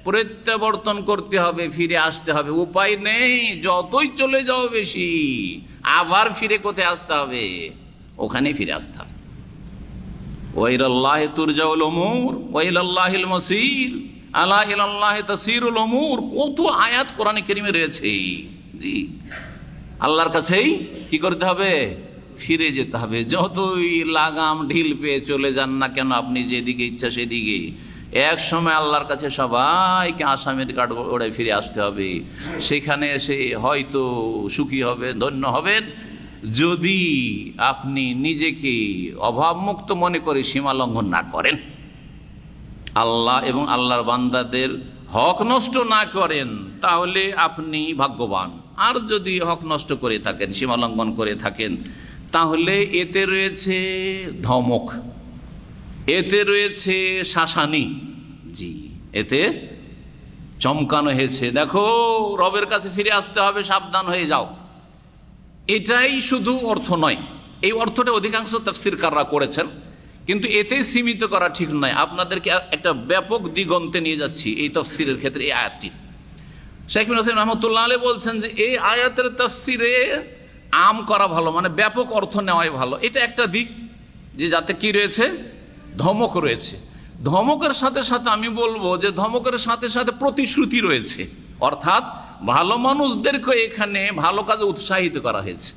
প্রত্যাবর্তন করতে হবে, ফিরে আসতে হবে, উপায় নেই। যতই চলে যাও বেশি, আবার ফিরে কোথায় আসতে হবে? ওখানে ফিরে আসতে হবে। ওয়াইলাল্লাহি তুরজাউল উমুর ওয়াইলাল্লাহিল মাসির আলা ইলাল্লাহি তাসিরুল উমুর, কত আয়াত কোরআনে কারীমে রয়েছে। জি, আল্লাহর কাছেই কি করতে হবে? ফিরে যেতে হবে। যতই লাগাম ঢিল পেয়ে চলে যান না কেন আপনি, যেদিকে ইচ্ছা সেদিকে, এক সময় আল্লাহর কাছে সবাইকে আসামির কাঠ ওড়ায় ফিরে আসতে হবে। সেখানে এসে হয়তো সুখী হবেন, ধন্য হবেন, যদি আপনি নিজেকে অভাবমুক্ত মনে করে সীমা লঙ্ঘন না করেন, আল্লাহ এবং আল্লাহর বান্দাদের হক নষ্ট না করেন, তাহলে আপনি ভাগ্যবান। আর যদি হক নষ্ট করে থাকেন, সীমা লঙ্ঘন করে থাকেন, তাহলে এতে রয়েছে ধমক, এতে রয়েছে শাসানি। জি, এতে চমকানো হয়েছে, দেখো রবের কাছে ফিরে আসতে হবে, সাবধান হয়ে যাও। এটাই শুধু অর্থ নয়, এই অর্থটা অধিকাংশ তাফসীরকাররা করেছেন, কিন্তু এতেই সীমিত করা ঠিক নয়। আপনাদেরকে একটা ব্যাপক দিগন্তে নিয়ে যাচ্ছি এই তাফসীরের ক্ষেত্রে। এই আয়াতটি শেখ বিন হোসেন রহমতুল্লাহ আলাইহি বলছেন যে এই আয়াতের তাফসীরে আম করা ভালো, মানে ব্যাপক অর্থ নেওয়াই ভালো। এটা একটা দিক, যে যাতে কি রয়েছে? ধমক রয়েছে। ধমকের সাথে সাথে আমি বলবো যে ধমকের সাথে সাথে প্রতিশ্রুতি রয়েছে, অর্থাৎ ভালো মানুষদেরকে এখানে ভালো কাজে উৎসাহিত করা হয়েছে।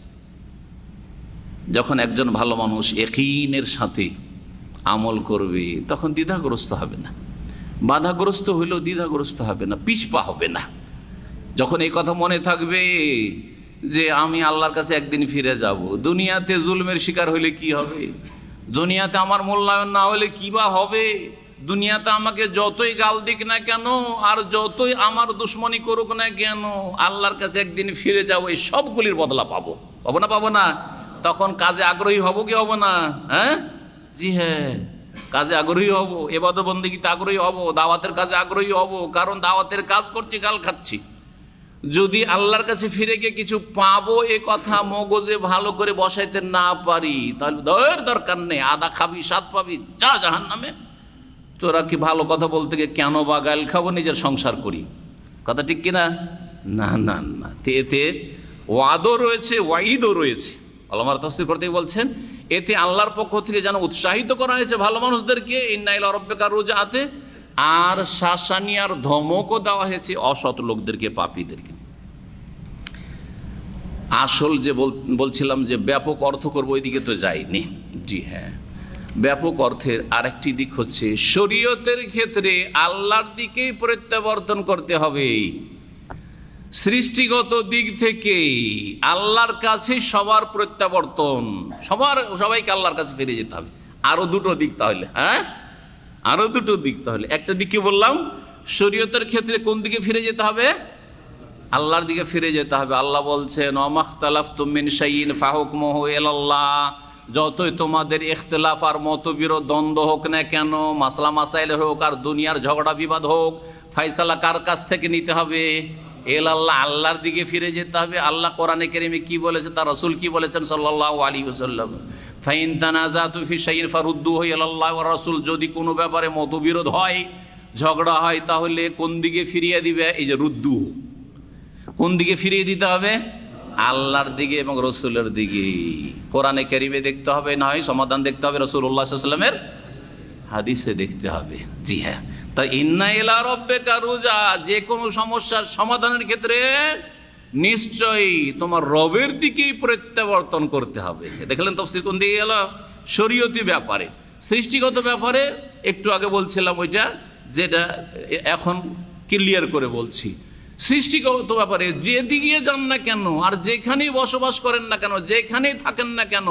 যখন একজন ভালো মানুষ ইয়াকিনের সাথে আমল করবে, তখন দ্বিধাগ্রস্ত হবে না, বাধাগ্রস্ত হইলেও দ্বিধাগ্রস্ত হবে না, পিছপা হবে না। যখন এই কথা মনে থাকবে যে আমি আল্লাহর কাছে একদিন ফিরে যাব, দুনিয়াতে জুলমের শিকার হইলে কি হবে, দুনিয়াতে আমার মূল্যায়ন না হলে কি বা হবে, দুনিয়াতে আমাকে যতই গাল দিক না কেন আর যতই আমার দুশ্মনী করুক না কেন, আল্লাহর কাছে একদিন ফিরে যাবো, এই সবগুলির বদলা পাবো, পাবো না পাবো না? তখন কাজে আগ্রহী হব কি হব না? হ্যাঁ, জি হ্যাঁ, কাজে আগ্রহী হব, ইবাদত বন্দেগীতে আগ্রহী হব, দাওয়াতের কাজে আগ্রহী হব, কারণ দাওয়াতের কাজ করছি, গাল খাচ্ছি। যদি আল্লাহর কাছে ফিরে গিয়ে কিছু পাবো এ কথা মগজে ভালো করে বসাইতে না পারি, তাহলে দরকার নেই, আদা খাবি, স্বাদ পাবি, যা জাহান্নামে। তোরা কি ভালো কথা বলতে গিয়ে কেন বা গাল খাবো, নিজের সংসার করি, কথা ঠিক কিনা? না না না, এতে ওয়াদও রয়েছে, ওয়াইদও রয়েছে। আল্লামার তাফসীর করতে বলছেন এতে আল্লাহর পক্ষ থেকে যেন উৎসাহিত করা হয়েছে ভালো মানুষদেরকে, ইন্না ইলা রাব্বিকা রুজআতে, আর শাসানি আর ধমকও দেওয়া হয়েছে অসৎ লোকদেরকে, পাপীদেরকে। আসল যে বলছিলাম যে ব্যাপক অর্থ করবো, ওইদিকে তো যাইনি। জি হ্যাঁ, ব্যাপক অর্থের আরেকটি দিক হচ্ছে শরীয়তের ক্ষেত্রে আল্লাহর দিকেই প্রত্যাবর্তন করতে হবে। সৃষ্টিগত দিক থেকে আল্লাহর কাছে সবার প্রত্যাবর্তন, সবাইকে আল্লাহর কাছে ফিরে যেতে হবে। আরো দুটো দিক তাহলে, হ্যাঁ, আরো দুটো দিক তাহলে। একটা দিক কি বললাম? শরীয়তের ক্ষেত্রে কোন দিকে ফিরে যেতে হবে? আল্লাহর দিকে ফিরে যেতে হবে। আল্লাহ বলছেন ওয়ামাখতালাফতুম মিন শাইইন ফাহুকমুহু ইলাল্লাহ, যতই তোমাদের ইখতিলাফ আর মতবিরোধ দ্বন্দ্ব হোক না কেন, মাসলা মাসাইল হোক আর দুনিয়ার ঝগড়া বিবাদ হোক, ফায়সালা কার কাছ থেকে নিতে হবে? ইলাল্লাহ, আল্লাহর দিকে ফিরে যেতে হবে। আল্লাহ কোরআনে কারীমে কি বলেছে, তার রাসূল কি বলেছেন সাল্লাল্লাহু আলাইহি ওয়াসাল্লাম, ফাইন তানাজাতু ফি শাইইন ফারুদ্দুহু ইলাল্লাহি ওয়া রাসূল, যদি কোনো ব্যাপারে মতবিরোধ হয়, ঝগড়া হয়, তাহলে কোন দিকে ফিরিয়ে দিবে? এই যে রুদ্দু, কোন দিকে ফিরিয়ে দিতে হবে? আল্লাহর দিকে এবং রসুলের দিকে। কোরআনে কারীমে দেখতে হবে, না হয় সমাধান দেখতে হবে রাসূলুল্লাহ সাল্লাল্লাহু আলাইহি ওয়াসাল্লামের হাদিসে দেখতে হবে। জি হ্যাঁ, তা ইন্না ইলা রাব্বিকা রুজা, যে কোনো সমস্যার সমাধানের ক্ষেত্রে নিশ্চয়ই তোমার রবের দিকেই প্রত্যাবর্তন করতে হবে। দেখলেন তাফসীর কোন দিকে গেল? শরীয়তি ব্যাপারে। সৃষ্টিগত ব্যাপারে একটু আগে বলছিলাম, ওইটা যেটা এখন ক্লিয়ার করে বলছি। সৃষ্টিগত ব্যাপারে যেদিকে যান না কেন আর যেখানেই বসবাস করেন না কেন, যেখানেই থাকেন না কেন,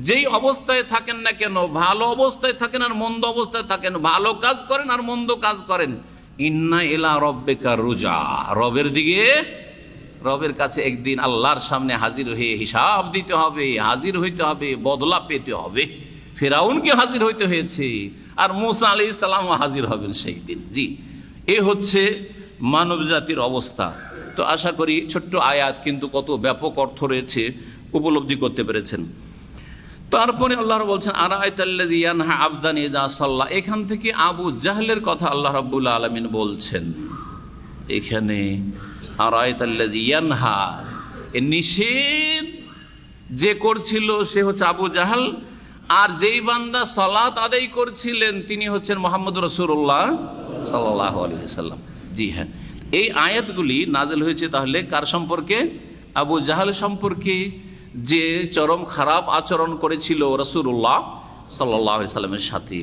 যেই অবস্থায় থাকেন না কেন, ভালো অবস্থায় থাকেন আর মন্দ অবস্থায় থাকেন, ভালো কাজ করেন আর মন্দ কাজ করেন, ইন্না ইলা রব্বিকা রুজা, রবের কাছে একদিন আল্লাহর সামনে হাজির হয়ে হিসাব দিতে হবে, হাজির হইতে হবে, বদলা পেতে হবে। ফেরাউনকে হাজির হইতে হয়েছে, আর মূসা আলাইহিস সালামও হাজির হবেন সেই দিন। জি, এ হচ্ছে মানব জাতির অবস্থা। তো আশা করি ছোট্ট আয়াত কিন্তু কত ব্যাপক অর্থ রয়েছে উপলব্ধি করতে পেরেছেন। তারপরে আল্লাহ বলছেন আরাআইতাল্লাযী ইয়ানহা আবদান ইযা সাল্লা। এখান থেকে আবু জাহলের কথা আল্লাহ রাব্বুল আলামিন বলছেন। এখানে আরাআইতাল্লাযী ইয়ানহা, নিষেধ যে করছিল সে হচ্ছে আবু জাহল, আর যেই বান্দা সালাত আদায় করছিলেন তিনি হচ্ছেন মুহাম্মদ রাসূলুল্লাহ সাল্লাল্লাহু আলাইহি ওয়াসাল্লাম। জি হ্যাঁ, এই আয়াতগুলি নাযিল হয়েছে তাহলে কার সম্পর্কে? আবু জাহল সম্পর্কে, যে চরম খারাপ আচরণ করেছিল রাসূলুল্লাহ সাল্লাল্লাহু আলাইহি ওয়াসাল্লামের সাথে।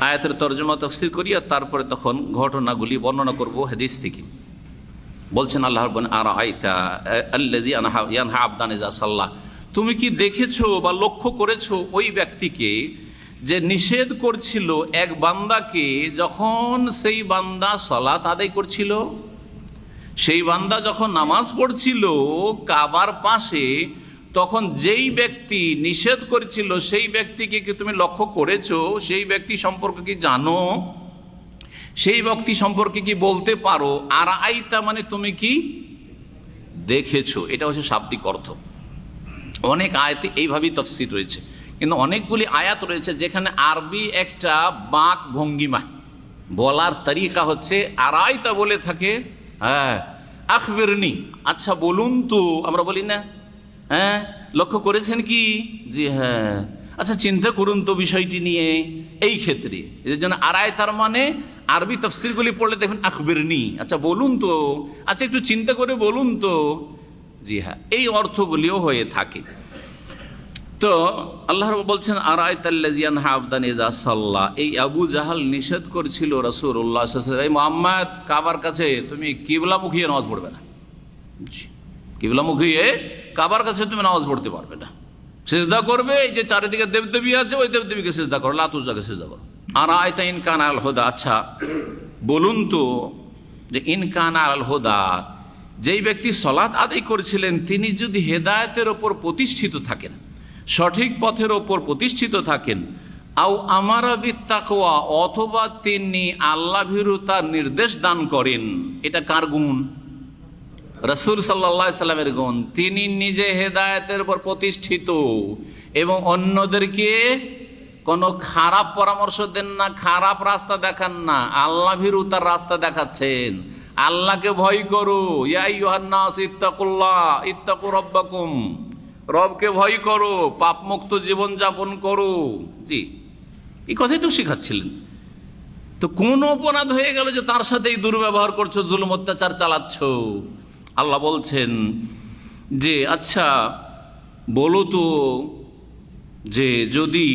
আয়াতের তরজমা তাফসীর করি আর তারপরে তখন ঘটনাগুলি বর্ণনা করব হাদিস থেকে। বলছেন আল্লাহ রাব্বুল আরাআইতা আল্লাযী ইয়ানহা আবদান ইযা সাল্লা, তুমি কি দেখেছো বা লক্ষ্য করেছো ওই ব্যক্তিকে যে নিষেধ করছিল এক বান্দাকে, যখন সেই বান্দা সালাত আদায় করছিল, সেই বান্দা যখন নামাজ পড়ছিল কাবার পাশে, তখন যেই ব্যক্তি নিষেধ করেছিল সেই ব্যক্তিকে কি তুমি লক্ষ্য করেছো? সেই ব্যক্তি সম্পর্কে কি জানো? সেই ব্যক্তি সম্পর্কে কি বলতে পারো? আর আইতা মানে তুমি কি দেখেছো, এটা হচ্ছে শাব্দিক অর্থ। অনেক আয়াতে এইভাবেই তাফসীর রয়েছে, কিন্তু অনেকগুলি আয়াত রয়েছে যেখানে আরবি একটা বাঁক ভঙ্গিমা, বলার তরিকা হচ্ছে আরাইতা বলে থাকে, হ্যাঁ আখবিরনি, আচ্ছা বলুন তো, আমরা বলি না, হ্যাঁ লক্ষ্য করেছেন কি? জি হ্যাঁ, আচ্ছা চিন্তা করুন তো বিষয়টি নিয়ে। এই ক্ষেত্রে এর জন্য আরাইতার মানে আরবি তাফসীরগুলি পড়লে দেখবেন আখবিরনি, আচ্ছা বলুন তো, আচ্ছা একটু চিন্তা করে বলুন তো। জি হ্যাঁ, এই অর্থগুলিও হয়ে থাকে। তো আল্লাহ বলছেন আরাআইতাল্লাযী ইয়ানহা আবদান ইযা সাল্লা, এই আবু জাহল নিষেধ করেছিল রাসূলুল্লাহ সাল্লাল্লাহু আলাইহি ওয়াসাল্লাম, এই মুহাম্মদ কাবার কাছে তুমি কিবলা মুখিয়ে নামাজ পড়বে না। জি, কিবলা মুখিয়ে কাবার কাছে তুমি নামাজ পড়তে পারবে না, সিজদা করবে, এই যে চারিদিকে দেবদেবী আছে ওই দেবদেবীকে সিজদা করো, লাত উজ্জাকে সিজদা করো। আরাআইতা ইন কানা আল হুদা, আচ্ছা বলুন তো যে ইন কানা আল হুদা, যেই ব্যক্তি সালাত আদায় করেছিলেন তিনি যদি হেদায়েতের ওপর প্রতিষ্ঠিত থাকেন, সঠিক পথের ওপর প্রতিষ্ঠিত থাকেন, আও আমারা বিত্তাকওয়া, অথবা তিনি আল্লাহ ভীরুতার নির্দেশ দান করেন। এটা কার গুণ? রাসূল সাল্লাল্লাহু আলাইহি সাল্লামের গুণ। তিনি নিজে হেদায়েতের উপর প্রতিষ্ঠিত এবং অন্যদেরকে কোনো খারাপ পরামর্শ দেন না, খারাপ রাস্তা দেখান না, আল্লাহ ভীরুতার রাস্তা দেখাচ্ছেন। আল্লাহকে ভয় করো, ইয়া আইয়ুহান নাস ইত্তাকুল্লাহ ইত্তাকু রাব্বাকুম, রবকে ভয় করো, পাপমুক্ত জীবন যাপন করো। জি, এই কথাই তো শেখাচ্ছিলেন। তো কোন অপরাধ হয়ে গেল যে তার সাথে এই দুর্ব্যবহার করছো, জুলুম অত্যাচার চালাচ্ছ? আল্লাহ বলছেন যে আচ্ছা বলো তো, যে যদি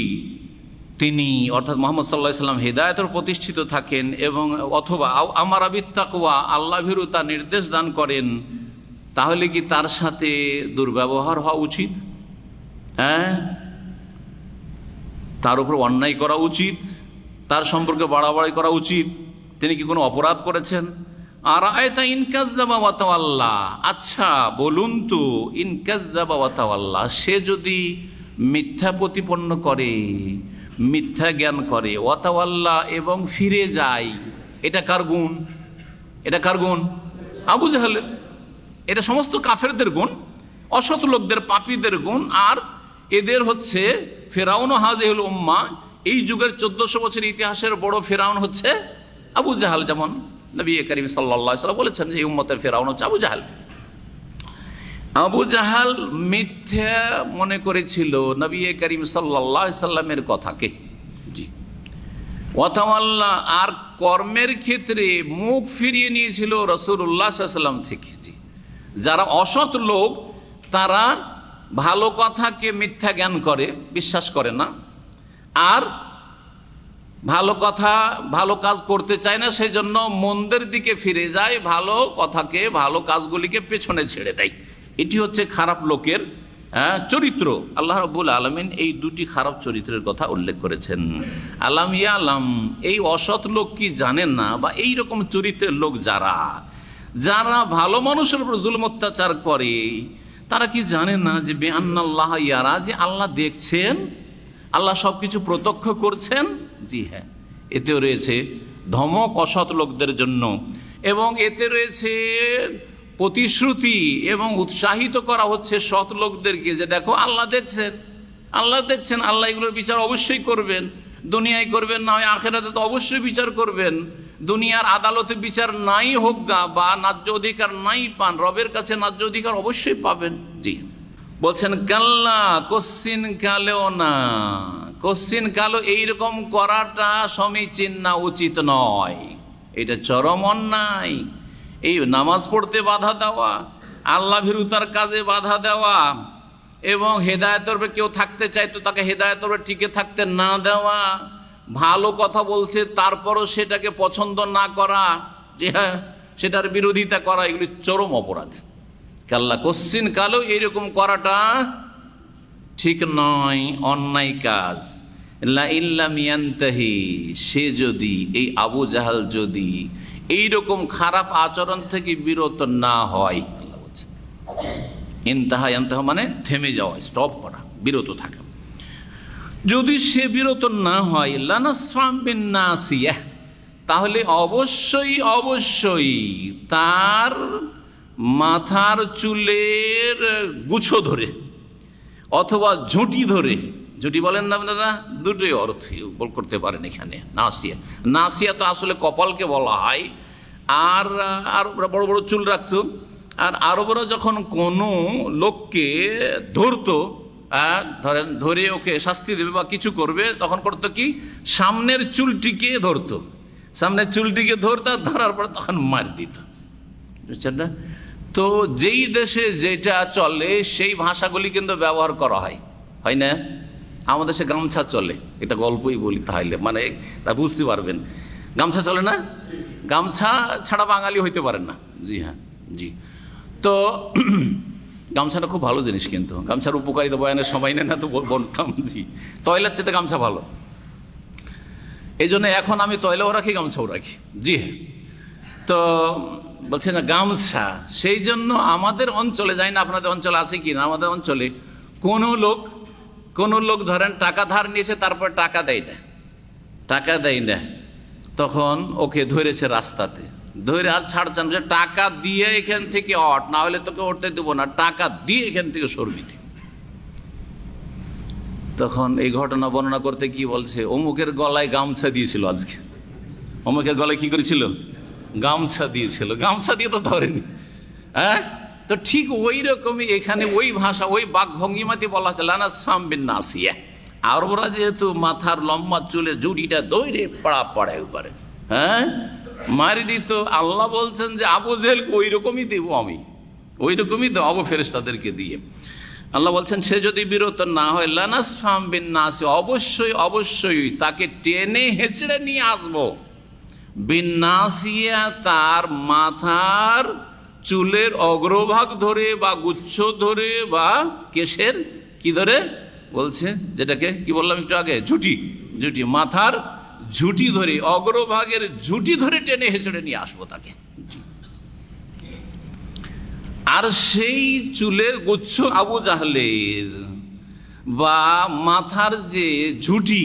তিনি অর্থাৎ মুহাম্মদ সাল্লাল্লাহু আলাইহি ওয়াসাল্লাম হেদায়েতের প্রতিষ্ঠিত থাকেন এবং অথবা আমারা বিত্তাকওয়া, আল্লাহ ভীরুতা নির্দেশ দান করেন, তাহলে কি তার সাথে দুর্ব্যবহার হওয়া উচিত? হ্যাঁ, তার উপর অন্যায় করা উচিত, তার সম্পর্কে বাড়াবাড়ি করা উচিত? তিনি কি কোনো অপরাধ করেছেন? আরাআইতা ইন কাযযাবা ওয়া তাওয়াল্লা, আচ্ছা বলুন তো ইন কাযযাবা ওয়া তাওয়াল্লা, সে যদি মিথ্যা প্রতিপন্ন করে, মিথ্যা জ্ঞান করে, ওয়া তাওয়াল্লা এবং ফিরে যায়, এটা কার গুণ? এটা কার গুণ? আবু জাহলের। এটা সমস্ত কাফেরদের গুণ, অসৎ লোকদের, পাপীদের গুণ। আর এদের হচ্ছে ফেরাউন ও হাযিহিল উম্মাহ, এই যুগের 1400 বছরের ইতিহাসের বড় ফেরাউন হচ্ছে আবু জাহল। যেমন নবী করিম সাল্লাল্লাহু আলাইহি ওয়াসাল্লাম বলেছেন যে এই উম্মতের ফেরাউন হচ্ছে আবু জাহল। আবু জাহল মিথ্যা মনে করেছিল নবী করিম সাল্লাল্লাহু আলাইহি ওয়াসাল্লামের কথাকে। জি, ওয়া তাওয়াল্লা, আর কর্মের ক্ষেত্রে মুখ ফিরিয়ে নিয়েছিল রাসূলুল্লাহ সাল্লাল্লাহু আলাইহি ওয়াসাল্লাম থেকে। জি, যারা অসৎ লোক তারা ভালো কথাকে মিথ্যা জ্ঞান করে, বিশ্বাস করে না, আর ভালো কথা ভালো কাজ করতে চায় না, সেই জন্য মন্দের দিকে ফিরে যায়, ভালো কথাকে ভালো কাজগুলিকে পেছনে ছেড়ে দেয়। এটি হচ্ছে খারাপ লোকের চরিত্র। আল্লাহ রাব্বুল আলামিন এই দুটি খারাপ চরিত্রের কথা উল্লেখ করেছেন। আলাম ইয়ালাম, এই অসৎ লোক কি জানেন না, বা এই রকম চরিত্রের লোক যারা ভালো মানুষের উপর জুলুম অত্যাচার করে, তারা কি জানেন না যে বিআন্নাল্লাহ ইয়ারা, যে আল্লাহ দেখছেন, আল্লাহ সব কিছু প্রত্যক্ষ করছেন। জি হ্যাঁ, এতেও রয়েছে ধমক অসৎ লোকদের জন্য, এবং এতে রয়েছে প্রতিশ্রুতি এবং উৎসাহিত করা হচ্ছে সৎ লোকদেরকে যে দেখো আল্লাহ দেখছেন, আল্লাহ দেখছেন, আল্লাহ এগুলোর বিচার অবশ্যই করবেন। দুনিয়ায় করবেন, না হয় আখিরাতে তো অবশ্যই বিচার করবেন। দুনিয়ার আদালতে বিচার নাই হোক গা, বা ন্যায্য অধিকার নাই পান, রবের কাছে ন্যায্য অধিকার অবশ্যই পাবেন। জি বলছেন কাল্লা, কোশ্চিন কালেও না, কোশ্চিন কালো এইরকম করাটা সমীচীন না, উচিত নয়, এটা চরম অন্যায়। এই নামাজ পড়তে বাধা দেওয়া, আল্লাহ ভীরুতার কাজে বাধা দেওয়া, এবং হেদায়েতের উপরে কেউ থাকতে চায় তো তাকে হেদায়েতের উপরে টিকে থাকতে না দেওয়া, ভালো কথা বলছে তারপরও সেটাকে পছন্দ না করা, যে হ্যাঁ সেটার বিরোধিতা করা, এগুলি চরম অপরাধ। কাল্লা, কোশ্চিন কালো এইরকম করাটা ঠিক নয়, অন্যায় কাজ। লা ইল্লাম ইয়ান্তাহি, সে যদি, এই আবু জাহাল যদি এইরকম খারাপ আচরণ থেকে বিরত না হয়, আল্লাহ বলছে ইনতাহা, ইনতাহা মানে থেমে যাওয়া, স্টপ করা, বিরত থাকা। যদি সে বিরত না হয়, লানাসফাম বিন নাসিয়াহ, তাহলে অবশ্যই তার মাথার চুলের গুছো ধরে অথবা ঝুঁটি ধরে, ঝুঁটি বলেন না দাদা, দুটোই অর্থ করতে পারেন এখানে। নাসিয়া, নাসিয়া তো আসলে কপালকে বলা হয়। আর বড় বড় চুল রাখতো, আর আরবরা যখন কোনো লোককে ধরতো, ধরেন ধরে ওকে শাস্তি দেবে বা কিছু করবে, তখন করতো কি, সামনের চুলটিকে ধরতো, সামনের চুলটিকে ধরতো, ধরার পর তখন মার দিত, বুঝছেন না? তো যেই দেশে যেটা চলে সেই ভাষাগুলি কিন্তু ব্যবহার করা হয় না? আমাদের দেশে গামছা চলে, এটা গল্পই বলি তাহলে, মানে তা বুঝতে পারবেন। গামছা চলে না? গামছা ছাড়া বাঙালি হইতে পারেন না। জি হ্যাঁ, জি। তো গামছাটা খুব ভালো জিনিস, কিন্তু গামছার উপকারিতা বয়ানের সময় নেই না, তো বলতাম। জি, তয়লার চেয়ে গামছা ভালো, এই জন্য এখন আমি তয়লাও রাখি, গামছাও রাখি। জি হ্যাঁ, তো বলছে না গামছা, সেই জন্য আমাদের অঞ্চলে, যাই না আপনাদের অঞ্চলে আছে কি না, আমাদের অঞ্চলে কোনো লোক ধরেন টাকা ধার নিয়েছে, তারপর টাকা দেয় না, তখন ওকে ধরেছে রাস্তাতে, ধরে আর ছাড়ছেন যে টাকা দিয়ে এখান থেকে না হলে তোকে উঠতে দেবো না, টাকা দিয়ে এখান থেকে সরবি। তখন এই ঘটনা বর্ণনা করতে কি বলছে, অমুকের গলায় গামছা দিয়েছিল, আজকে অমুকের গলায় কি করেছিল, গামছা দিয়েছিল, গামছা দিয়ে তো ধরেনি। হ্যাঁ, তো ঠিক ওই রকমই এখানে ওই ভাষা, ওই বাকভঙ্গিমাতে বলা আছে লানাসফাম বিন নাসিয়া। আরবরা যেহেতু মাথার লম্বা চুলের জুটিটা দৌড়ে পড়া একবারে, হ্যাঁ মারি দিত। আল্লাহ বলছেন যে আবু জেহেলকে ওই রকমই দেবো আমি, ওই রকমই দেবো ফেরেশতাদেরকে দিয়ে। আল্লাহ বলছেন সে যদি বিরত না হয়, লানাসফাম বিন নাসিয়া, অবশ্যই তাকে টেনে হেঁচড়ে নিয়ে আসবো। বিন নাসিয়া, তার মাথার চুলের অগ্রভাগ ধরে বা গুচ্ছ ধরে বা কেশের কি ধরে বলছে, যেটাকে কি বললাম একটু আগে, ঝুঁটি, মাথার ঝুঁটি ধরে, অগ্রভাগের ঝুঁটি ধরে টেনে হেঁচড়ে নিয়ে আসবো তাকে। আর সেই চুলের গুচ্ছ আবু জাহলের বা মাথার যে ঝুঁটি,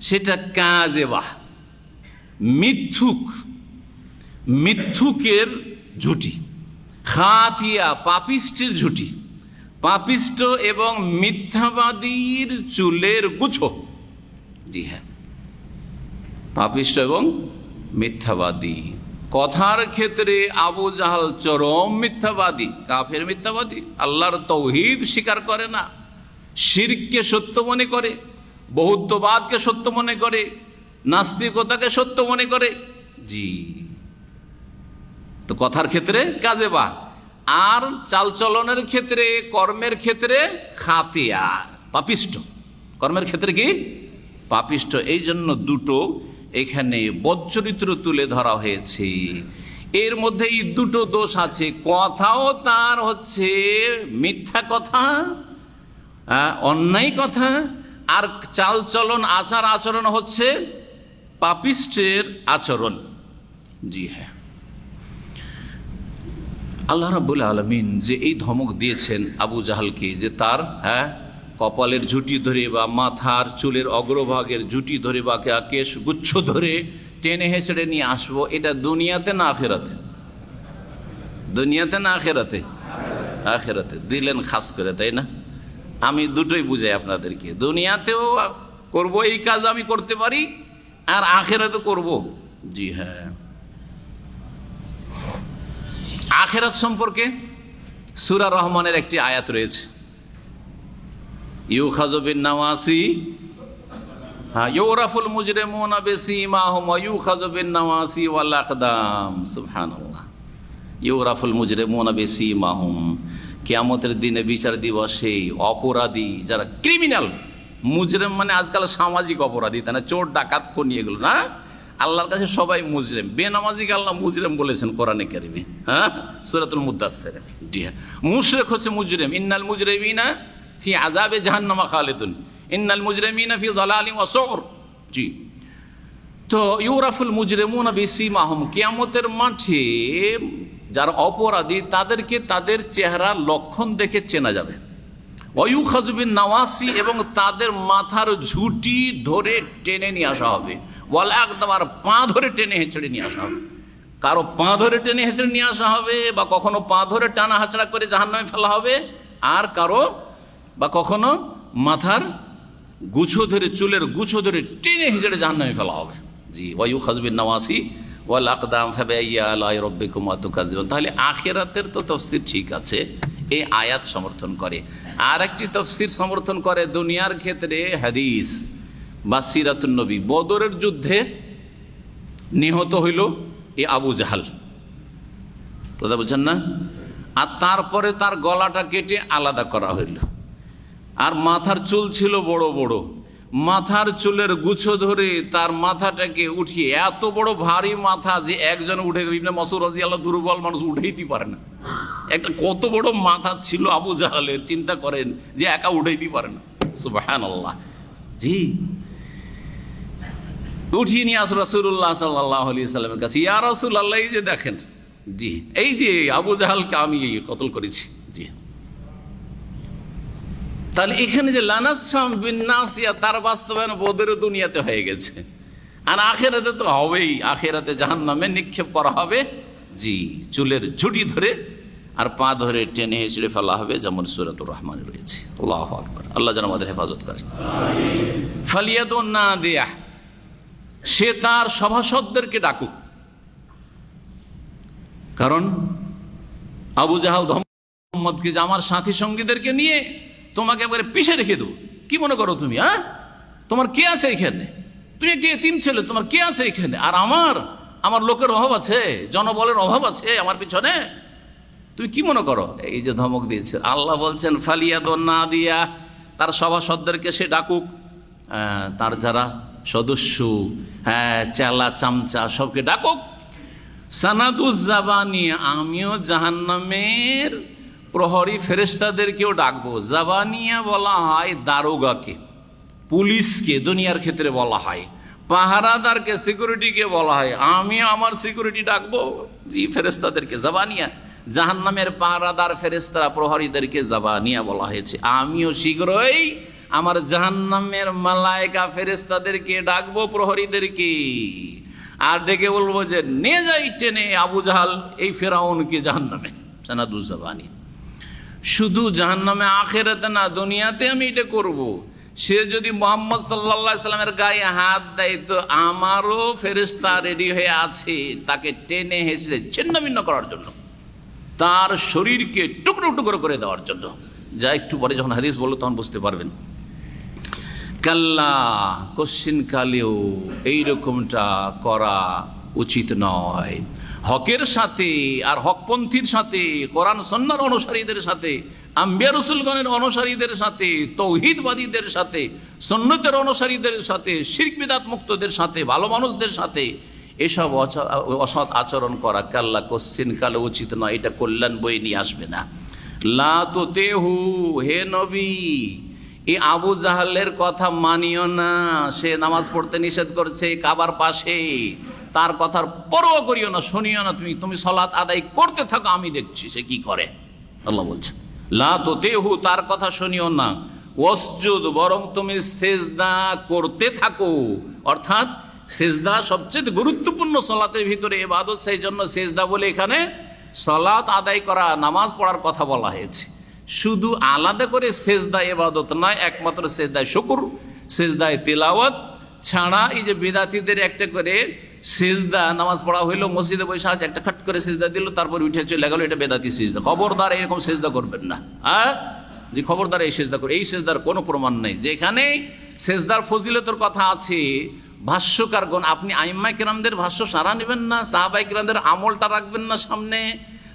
সেটা কাযেবা, মিথ্যুকের ঝুঁটি, খাতিয়া, পাপিষ্টের ঝুঁটি, পাপিষ্ট এবং মিথ্যাবাদীর চুলের গুছো। জি হ্যাঁ, পাপিষ্ট এবং মিথ্যাবাদী। কথার ক্ষেত্রে আবু জাহাল চরম মিথ্যাবাদী, কাফের মিথ্যাবাদী, আল্লাহর তৌহিদ স্বীকার করে না, শিরককে সত্য মনে করে, বহুত্ববাদকে সত্য মনে করে, নাস্তিকতাকে সত্য মনে করে। জি, তো কথার ক্ষেত্রে কাযেবা, আর চালচলনের ক্ষেত্রে, কর্মের ক্ষেত্রে খাতিয়া, পাপিষ্ট। কর্মের ক্ষেত্রে কি পাপিষ্ট। এই জন্য দুটো এখানে বদচরিত্র তুলে ধরা হয়েছে। এর মধ্যে এই দুটো দোষ আছে, কথাও তার হচ্ছে মিথ্যা কথা, অন্যায় কথা আর চালচলন আচার আচরণ হচ্ছে পাপিষ্টের আচরণ। জি হ্যাঁ, আল্লাহ রাব্বুল আলামিন যে এই ধমক দিয়েছেন আবু জাহালকে, যে তার কপালের ঝুঁটি ধরে বা মাথার চুলের অগ্রভাগের ঝুঁটি ধরে বা কেশ গুচ্ছ ধরে টেনে হেঁচড়ে নিয়ে আসবো, এটা দুনিয়াতে না আখেরাতে? দুনিয়াতে না আখেরাতে? আখেরাতে দিলেন খাস করে, তাই না? আমি দুটোই বুঝাই আপনাদেরকে, দুনিয়াতেও করব এই কাজ আমি করতে পারি, আর আখেরাতে করব। জি হ্যাঁ, আখেরাত সম্পর্কে সূরা রহমানের একটি আয়াত রয়েছে, ইউখাযু বিন নাওয়াসি ইউরাফুল মুজরিমুনা বিসীমাহুম ওয়া ইউখাযু বিন নাওয়াসি ওয়াল আকদাম। সুবহানাল্লাহ, ইউরাফুল মুজরিমুনা বিসীমাহুম, কিয়ামতের দিনে বিচার দিবসে অপরাধী যারা ক্রিমিনাল, মুজরিম মানে আজকাল সামাজিক অপরাধী, তাই না? চোর ডাকাত খুনি এগুলো না, আল্লাহর কাছে সবাই মুজরিম। বেনামাজিকে আল্লাহ মুজরিম বলেছেন কোরআনে কারিমে, সূরাতুল মুদ্দাসসির। জি হ্যাঁ, মুশরিক হচ্ছে মুজরিম। ইন্নাল মুজরিমিনা ফি আযাবে জাহান্নাম খালিদুন, ইন্নাল মুজরিমিনা ফি যালালিন ওয়া সুর। জি, তো ইউরাফুল মুজরিমুনা বিসীমাহুম, কিয়ামতের মাঠে যারা অপরাধী তাদেরকে তাদের চেহারার লক্ষণ দেখে চেনা যাবে। ওয়ায়ুখাযু বিন নাওয়াসি, এবং তাদের মাথার ঝুঁটি ধরে টেনে নিয়ে আসা হবে। ওয়াল আকদাম, আর পা ধরে টেনে হেঁচড়ে নিয়ে আসা হবে। কারো পা ধরে টেনে হেঁচড়ে নিয়ে আসা হবে, বা কখনো পা ধরে টানা হাঁচড়া করে জাহান্নামে ফেলা হবে, আর কারো বা কখনো মাথার গুছো ধরে, চুলের গুছো ধরে টেনে হেঁচড়ে জাহান্নামে ফেলা হবে। জি, ওয়ায়ুখাযু বিন নাওয়াসি ওয়াল আকদাম ফাবিআইয়ি আলাই রাব্বিকুমা তুকাজ্জিবুন। তাহলে আখিরাতের তো তাফসীর ঠিক আছে, এই আয়াত সমর্থন করে। আর একটি তাফসীর সমর্থন করে দুনিয়ার ক্ষেত্রে হাদিস বা সিরাতুন নবী। বদরের যুদ্ধে নিহত হইল এই আবু জাহাল, কথা বুঝছেন না? আর তারপরে তার গলাটা কেটে আলাদা করা হইল, আর মাথার চুল ছিল বড় বড়, মাথার চুলের গুছো ধরে তার মাথাটাকে উঠিয়ে, এত বড় ভারী মাথা যে একজন উঠে, ইবনে মাসউদ রাদিয়াল্লাহু আনহু দুর্বল মানুষ উঠেইতে পারে না, একটা কত বড় মাথা ছিল আবু জাহালের, চিন্তা করেন, যে একা উঠাইতে পারে না। সুবহানাল্লাহ। জি, উঠিয়ে নিয়ে আসো রাসূলুল্লাহ সাল্লাল্লাহু আলাইহি সাল্লামের কাছে, ইয়া রাসূলুল্লাহ, এই যে দেখেন, জি এই যে আবু জাহালকে আমি কতল করেছি। জি, তাহলে এখানে যে লানাসফাম বিন নাসিয়া, তার বাস্তবায়ন বদরের দুনিয়াতে হয়ে গেছে, আর আখেরাতে তো হবেই। আখেরাতে জাহান্নামে নিক্ষেপ করা হবে, জি, চুলের ঝুঁটি ধরে আর পা ধরে টেনে হেঁচড়ে ফেলা হবে, যেমন সূরাতুর রহমানে রয়েছে। আল্লাহু আকবার, আল্লাহ যেন আমাদের হেফাজত করে। ফালিয়াদুন নাদিয়া, সে তার সভাসদদেরকে ডাকুক, কারণ আবু জাহাল মোহাম্মদকে যে আমার সাথী সঙ্গীদেরকে নিয়ে তোমাকে একবারে পিছে রেখে দেবো, কি মনে করো তুমি? তোমার কে আছে এখানে? তুমি একটি এতিম ছেলে, তোমার কে আছে এখানে? আর আমার লোকের অভাব আছে, জনবলের অভাব আছে আমার পিছনে, তুমি কি মনে করো? এই যে ধমক দিয়েছে আল্লাহ, বলছেন ফালিয়াদুন নাদিয়া, তার সভাসদদেরকে সে ডাকুক, তার যারা সদস্য, চেলা চামচা সবকে ডাকুক। সানাদুজ জাবানিয়া, আমিও জাহান্নামের প্রহরী ফেরেশতাদেরকেও ডাকবো। জাবানিয়া বলা হয় দারোগাকে, পুলিশকে দুনিয়ার ক্ষেত্রে বলা হয়, পাহারাদারকে, সিকিউরিটিকে বলা হয়। আমি আমার সিকিউরিটি ডাকবো, জি, ফেরেশতাদেরকে জাবানিয়া। জাহান্নামের পাহারাদার ফেরেশতারা, প্রহরীদেরকে জাবানিয়া বলা হয়েছে। আমিও শীঘ্রই আমার জাহান্নামের মালায়েকা ফেরেশতাদেরকে ডাকবো, প্রহরীদেরকে, আর ডেকে বলবো যে নিয়ে যাই টেনে আবু জাহাল এই ফেরাউনকে জাহান্নামে। সানাদুজ জাবানি, শুধু জাহান্নামে, আখেরাতে না, দুনিয়াতে আমি এটা করব। সে যদি মুহাম্মদ সাল্লাল্লাহু আলাইহি সাল্লামের গায়ে হাত দেয়, তো আমারও ফেরেশতা রেডি হয়ে আছে তাকে টেনে হেঁচড়ে ছিন্ন ভিন্ন করার জন্য, তার শরীরকে টুকরো টুকরো করে দেওয়ার জন্য। যা একটু পরে যখন হাদিস বললো তখন বুঝতে পারবেন। কাল্লা, কশ্চিন কালেও এইরকমটা করা উচিত নয়। হকের সাথে আর হকপন্থীর সাথে, কোরআন সুন্নাহর অনুসারীদের সাথে, আম্বিয়া রাসূলগণের অনুসারীদের সাথে, তৌহিদবাদীদের সাথে, সুন্নতের অনুসারীদের সাথে, শিরক বিদআত মুক্তদের সাথে, ভালো মানুষদের সাথে এসব অসৎ আচরণ করা কাল্লা, কশ্চিন কালে উচিত নয়। এটা কল্যাণ বই নিয়ে আসবে না। লা তুতিহু, হে নবী, এই আবু জাহালের কথা মানিও না। সে নামাজ পড়তে নিষেধ করছে কাবার পাশে, তার কথার পরোয়া করিও না, শুনিও না। তুমি সালাত আদায় করতে থাকো, আমি দেখছি সে কি করে। আল্লাহ বলছে লা তুতিহু, তার কথা শুনিও না। ওয়াসজুদ, বরং তুমি সিজদা করতে থাকো। অর্থাৎ সিজদা সবচেয়ে গুরুত্বপূর্ণ সালাতের ভিতরে ইবাদত, সেই জন্য সিজদা বলে এখানে সালাত আদায় করা, নামাজ পড়ার কথা বলা হয়েছে। শুধু আলাদা করে সিজদা ইবাদত নয়, একমাত্র সিজদায় শুকর, সিজদায় তিলাওয়াত ছাড়া এই যে বিদাতীদের একটা করে সিজদা, নামাজ পড়া হইলো, মসজিদে বসে আছে, একটা খাট করে সিজদা দিল, তারপর উঠে চলে গেল, এটা বেদাতি সিজদা। খবরদার এরকম সিজদা করবেন না। যে খবরদার এই সিজদা করে, এই সিজদার কোনো প্রমাণ নেই। যেখানে সিজদার ফজিলতের কথা আছে, ভাষ্যকারগণ, আপনি আইম্মায়ে কেরামদের ভাষ্য সারা নেবেন না, সাহাবায়ে কেরামদের আমলটা রাখবেন না সামনে।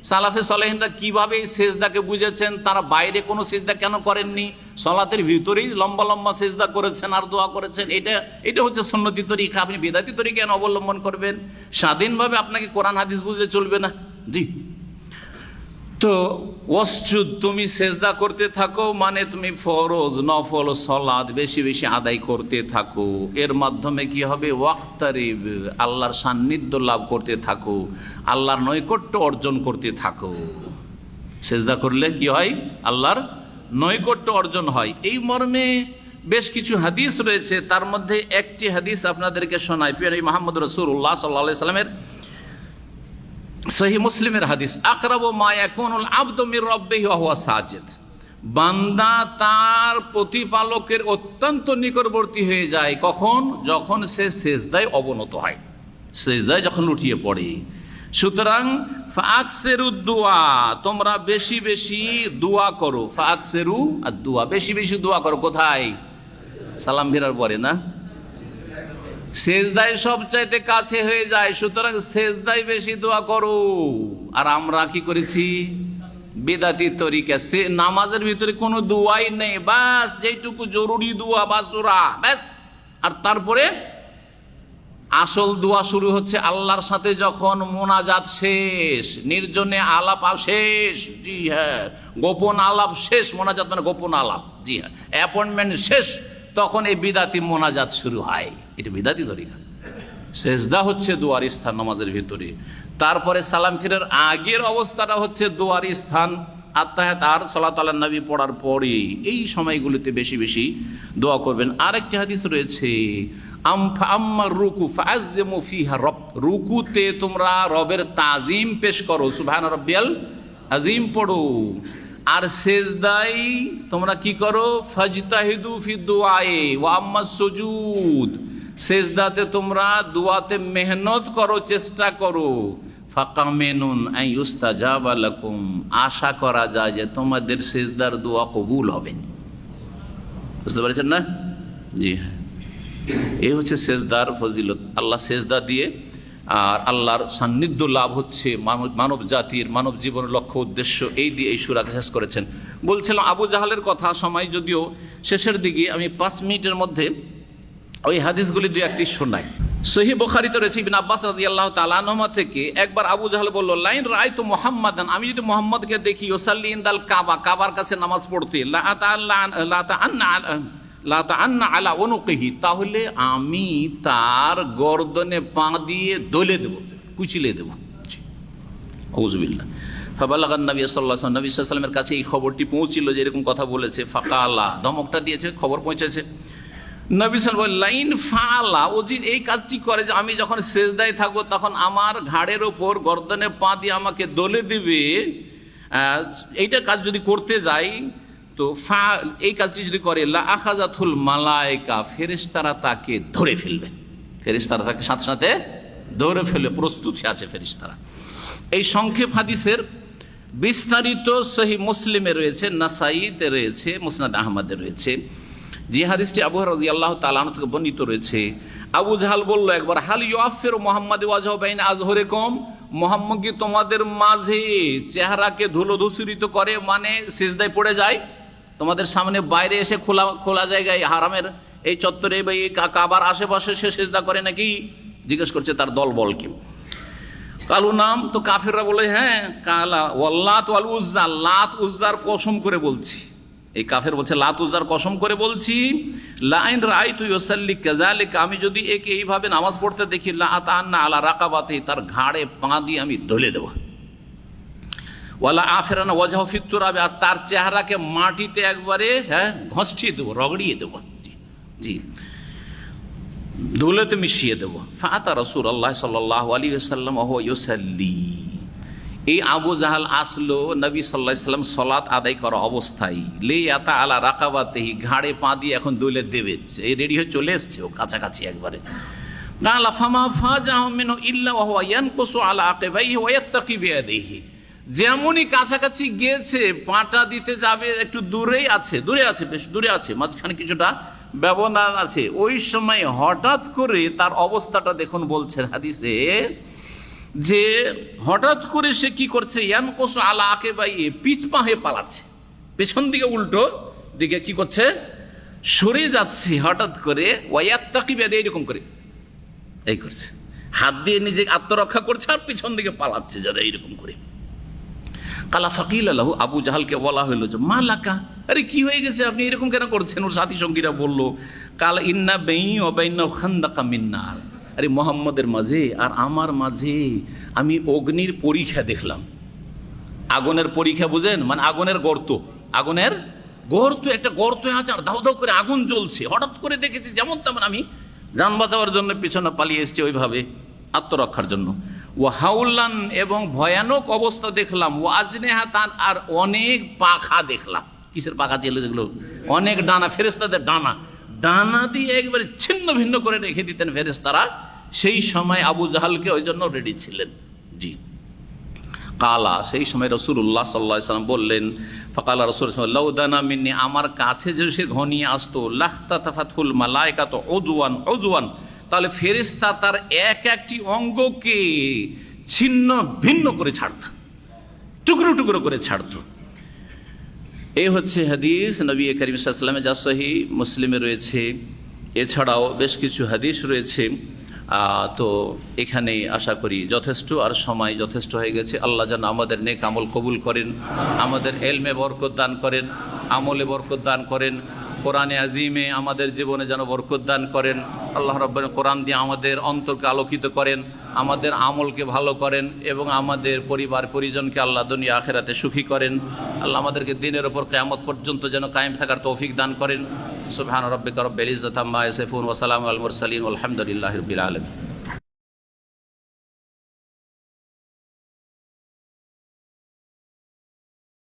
সালাফে সালেহিনরা কিভাবে এই সিজদাকে বুঝেছেন, তারা বাইরে কোনো সিজদা কেন করেননি, সালাতের ভিতরেই লম্বা লম্বা সিজদা করেছেন আর দোয়া করেছেন। এটা হচ্ছে সুন্নতি তরিকা। আপনি বিদাতি তরিকা কেন অবলম্বন করবেন? স্বাধীনভাবে আপনাকে কোরআন হাদিস বুঝলে চলবে না। জি, তো ওয়াসজুদ, তুমি সিজদা করতে থাকো, মানে তুমি ফরজ নফল সালাত বেশি বেশি আদায় করতে থাকো। এর মাধ্যমে কি হবে? ওয়াক্তারিব, আল্লাহর সান্নিধ্য লাভ করতে থাকো, আল্লাহর নৈকট্য অর্জন করতে থাকো। সিজদা করলে কি হয়? আল্লাহর নৈকট্য অর্জন হয়। এই মর্মে বেশ কিছু হাদিস রয়েছে, তার মধ্যে একটি হাদিস আপনাদেরকে শোনাই। প্রিয় নবী মুহাম্মদ রাসূলুল্লাহ সাল্লাল্লাহু আলাইহি সাল্লামের সহিহ মুসলিমের হাদিস, আকরাবু মা ইয়াকুনুল আবদু মির রাব্বিহি ওয়া হুয়া সাজিদ, বান্দা তার প্রতিপালকের অত্যন্ত নিকটবর্তী হয়ে যায় কখন? যখন সে সিজদায় অবনত হয়, সিজদায় যখন লুটিয়ে পড়ে। সুতরাং ফাকসিরু দুআ, তোমরা বেশি বেশি দোয়া করো। ফাকসিরু আদ-দুআ, বেশি বেশি দোয়া করো। কোথায়? সালাম ফেরার পরে না? সেজদায় সবচাইতে কাছে হয়ে যায়, সুতরাং সেজদায় বেশি দোয়া করো। আর আমরা কি করেছি? বিদাতি তরিকা, সে নামাজের ভিতরে কোনো দোয়াই নেই, বাস যেটুকু জরুরি দোয়া বা সূরা, ব্যাস। আর তারপরে আসল দোয়া শুরু হচ্ছে আল্লাহর সাথে যখন মোনাজাত শেষ, নির্জনে আলাপ শেষ। জি হ্যাঁ, গোপন আলাপ শেষ, মোনাজাত মানে গোপন আলাপ। জি হ্যাঁ, অ্যাপয়েন্টমেন্ট শেষ, তখন এই বিদাতি মোনাজাত শুরু হয়। এটা বিদাতি তরিকা। সেজদা হচ্ছে দোয়ার স্থান নামাজের ভিতরে। তারপরে সালাম ফিরার আগের অবস্থাটা হচ্ছে দোয়ার স্থান। আত্তাহিয়াত আর সালাত আলা নবী পড়ার পরে এই সময়গুলিতে বেশি বেশি দোয়া করবেন। আরেকটি হাদিস রয়েছে, আম্মার রুকু ফাআযিমু ফিহা রব, রুকুতে তোমরা রবের তাজিম পেশ করো, সুবহান রাব্বিয়াল আযীম পড়ো। আর সেজদাই তোমরা কি করো? ফাজতাহিদু ফি দুআয়ে ওয়া আম্মাস সুজুদ, সেজদাতে তোমরা দুআতে মেহনত করো, চেষ্টা করো। ফাকামিনুন আন ইউস্তাজাবা লাকুম, আশা করা যায় যে তোমাদের সেজদার দোয়া কবুল হবে। বুঝতে পারছেন না? জি হ্যাঁ, এই হচ্ছে সেজদার ফজিলত। আল্লাহ সেজদা দিয়ে আর আল্লাহর সান্নিধ্য লাভ হচ্ছে মানব জাতির, মানব জীবনের লক্ষ্য উদ্দেশ্য। এই দিয়ে এই সূরা শেষ করেছেন। বলছিলাম আবু জাহালের কথা, সময় যদিও শেষের দিকে, আমি 5 মিনিটের মধ্যে ওই হাদিসগুলি দুই একটি শোনাই। সহিহ বুখারীতে রয়েছে ইবনে আব্বাস রাদিয়াল্লাহু তাআলা আনহুমা থেকে, একবার আবু জাহাল বলল, লাইন রাআইতু মুহাম্মাদান, আমি যদি মুহাম্মদকে দেখি, ইউসাল্লি ইনদাল কাবা, কাবার কাছে নামাজ পড়তে, লা তাআন্না আলা উনুকিহি, তাহলে আমি তার গর্দনে পা দিয়ে দলে দেব, কুচিলে দেব। আউযুবিল্লাহ। ফাবালাগান নবী সাল্লাল্লাহু আলাইহি ওয়াসাল্লাম, নবী সাল্লাল্লাহু আলাইহি ওয়াসাল্লামের কাছে এই খবরটি পৌঁছিল যে এরকম কথা বলেছে। ফাকালা, ধমকটা দিয়েছে, খবর পৌঁছেছে। নবী সাল্লাল্লাহু আলাইহি ওয়াসাল্লাম, লাইন ফাআলা, ও যদি এই কাজটি করে যে আমি যখন সেজদায় থাকবো তখন আমার ঘাড়ের ওপর গর্দনে পা দিয়ে আমাকে দলে দিবে, এইটা কাজ যদি করতে যাই, তো এই কাজটি যদি করে, লা আখাযাতুল মালায়েকা, ফেরেশতারা তাকে ধরে ফেলবে, ফেরেশতারা তাকে সাথে সাথে ধরে ফেলবে, প্রস্তুতি আছে ফেরেশতারা। এই সংক্ষেপ হাদিসের বিস্তারিত সহিহ মুসলিমে রয়েছে, নাসাঈতে রয়েছে, মুসনাদ আহমদে রয়েছে। যে হাদিসটি আবু হুরায়রা রাদিয়াল্লাহু তাআলা আনহু থেকে বর্ণিত রয়েছে, আবু জাহাল বলল একবার, হাল ইউআফিরু মুহাম্মাদ ওয়াজহু বাইনা আযহুরিকুম, মুহাম্মদ কি তোমাদের মাঝে চেহারাকে ধুলো ধূসরিত করে, মানে সিজদায় পড়ে যায়? তোমাদের সামনে বাইরে এসে খোলা জায়গায়, হারামের এই চত্বরে বা এই কাবার আশেপাশে সে সিজদা করে নাকি? জিজ্ঞেস করছে তার দলবলকে। কালু নাম, তো কাফিররা বলে হ্যাঁ। কালা ওয়াল্লাত ওয়াল উজ্জা, লাত উজ্জার কসম করে বলছি, এই কাফের বলছে লাত উজ্জার কসম করে বলছি, লা ইন রাআইতু ইউসাল্লি কাযালিকা, আমি যদি একে এইভাবে নামাজ পড়তে দেখি, লা আতান্না আলা রাকাবাতি, তার ঘাড়ে পা দিয়ে আমি ঢলে দেব, ওয়ালা আফিরানা ওয়াজহু ফিত তুরাবে, আর তার চেহারাকে মাটিতে একবারে ঘষিয়ে দেবো, রগড়িয়ে দেবো, জি ধুলেতে মিশিয়ে দেবো। ফাতা রাসূলুল্লাহ সাল্লাল্লাহু আলাইহি ওয়াসাল্লাম ওয়া হুয়া ইউসাল্লি, এই আবু জাহাল আসলো নবী সাল্লাল্লাহু আলাইহি ওয়াসাল্লাম সালাত আদায় করা অবস্থায়, লিয়াতা আলা রাকাবাতিহি, ঘাড়ে পা দিয়ে এখন দৌলে দেবে, এই রেডি হয়ে চলে এসছে ও কাছাকাছি একবারে। কালা ফামা ফাজাহু মিনহু ইল্লা ওয়া হুয়া ইয়ানকুসু আলা আকিবাইহি ওয়া ইয়াত্তাকি বিয়াদিহি, যেমনই কাছাকাছি গিয়েছে পাটা দিতে যাবে, একটু দূরে আছে, বেশ দূরে আছে, মাঝখানে কিছুটা ব্যবধান আছে, ওই সময় হঠাৎ করে তার অবস্থাটা দেখুন, বলছেন হাদিসে যে হঠাৎ করে সে কি করছে, ইয়ানকুসু আলা আকিবাইহি, পিছ পা হয়ে পালাচ্ছে, পেছন দিকে উল্টো দিকে কি করছে, সরে যাচ্ছে হঠাৎ করে, ওয়া ইয়াত্তাকি বিয়াদিহি, এরকম করে এই করছে, হাত দিয়ে নিজে আত্মরক্ষা করছে আর পিছন দিকে পালাচ্ছে যারা, এইরকম করে। কালা ফাকিল আল্লাহ, আবু জাহালকে বলা হইল যে মা লাকা, আরে কি হয়ে গেছে, আপনি এরকম কেন করছেন? ওর সাথী সঙ্গীরা বলল, কালা ইন্না বাইনি ওয়া বাইনা খান্দাকা মিন নার, আরে মোহাম্মদের মাঝে আর আমার মাঝে আমি অগ্নির পরীক্ষা দেখলাম। আগুনের পরীক্ষা বুঝেন, মানে আগুনের গর্ত, একটা গর্ত আছে আর দাউ দাউ করে আগুন জ্বলছে, হঠাৎ করে দেখেছি যেমন তেমন আমি যান বাঁচাবার জন্য পিছনে পালিয়ে এসেছি, ওইভাবে আত্মরক্ষার জন্য। ও হাউলান, এবং ভয়ানক অবস্থা দেখলাম, ও আজনেহাতান, আর অনেক পাখা দেখলাম। কিসের পাখা ছিল যেগুলো? অনেক ডানা, ফেরেশতাদের ডানা দিয়ে একবারে ছিন্ন ভিন্ন করে রেখে দিতেন ফেরেশতারা। সেই সময় আবু জাহালকে ওই জন্য রেডি ছিলেন। জি কালা, সেই সময় রাসূলুল্লাহ সাল্লাল্লাহু আলাইহি ওয়াসাল্লাম বললেন, ফাকালা রাসূলুল্লাহ লাউ দানা মিন্নি, আমার কাছে যে সে ঘনিয়ে আসতো, লাখতাতাফাতুল মালায়েকাতু উযওয়ান, তাহলে ফেরেশতা তার এক একটি অঙ্গকে ছিন্ন ভিন্ন করে ছাড়ত, টুকরো টুকরো করে ছাড়ত। এই হচ্ছে হাদিস নবী করিম সাল্লাল্লাহু আলাইহি ওয়াসাল্লামের, যা সহিহ মুসলিমে রয়েছে। এছাড়াও বেশ কিছু হাদিস রয়েছে। তো এখানে আশা করি যথেষ্ট, আর সময় যথেষ্ট হয়ে গেছে। আল্লাহ যেন আমাদের নেক আমল কবুল করেন, আমাদের এলমে বরকত দান করেন, আমলে বরকত দান করেন, কোরআনে আজিমে আমাদের জীবনে যেন বরকত দান করেন। আল্লাহ রাব্বুল কোরআন দিয়ে আমাদের অন্তরকে আলোকিত করেন, আমাদের আমলকে ভালো করেন, এবং আমাদের পরিবার পরিজনকে আল্লাহ দুনিয়া আখিরাতে সুখী করেন। আল্লাহ আমাদেরকে দিনের ওপর কিয়ামত পর্যন্ত যেন কায়েম থাকার তৌফিক দান করেন। সুবহান রাব্বিকা রাব্বিল ইজ্জাতি আম্মা ইয়াসিফুন ওয়া সালামুন আলাল মুরসালিন ওয়ালহামদুলিল্লাহি রাব্বিল আলামিন।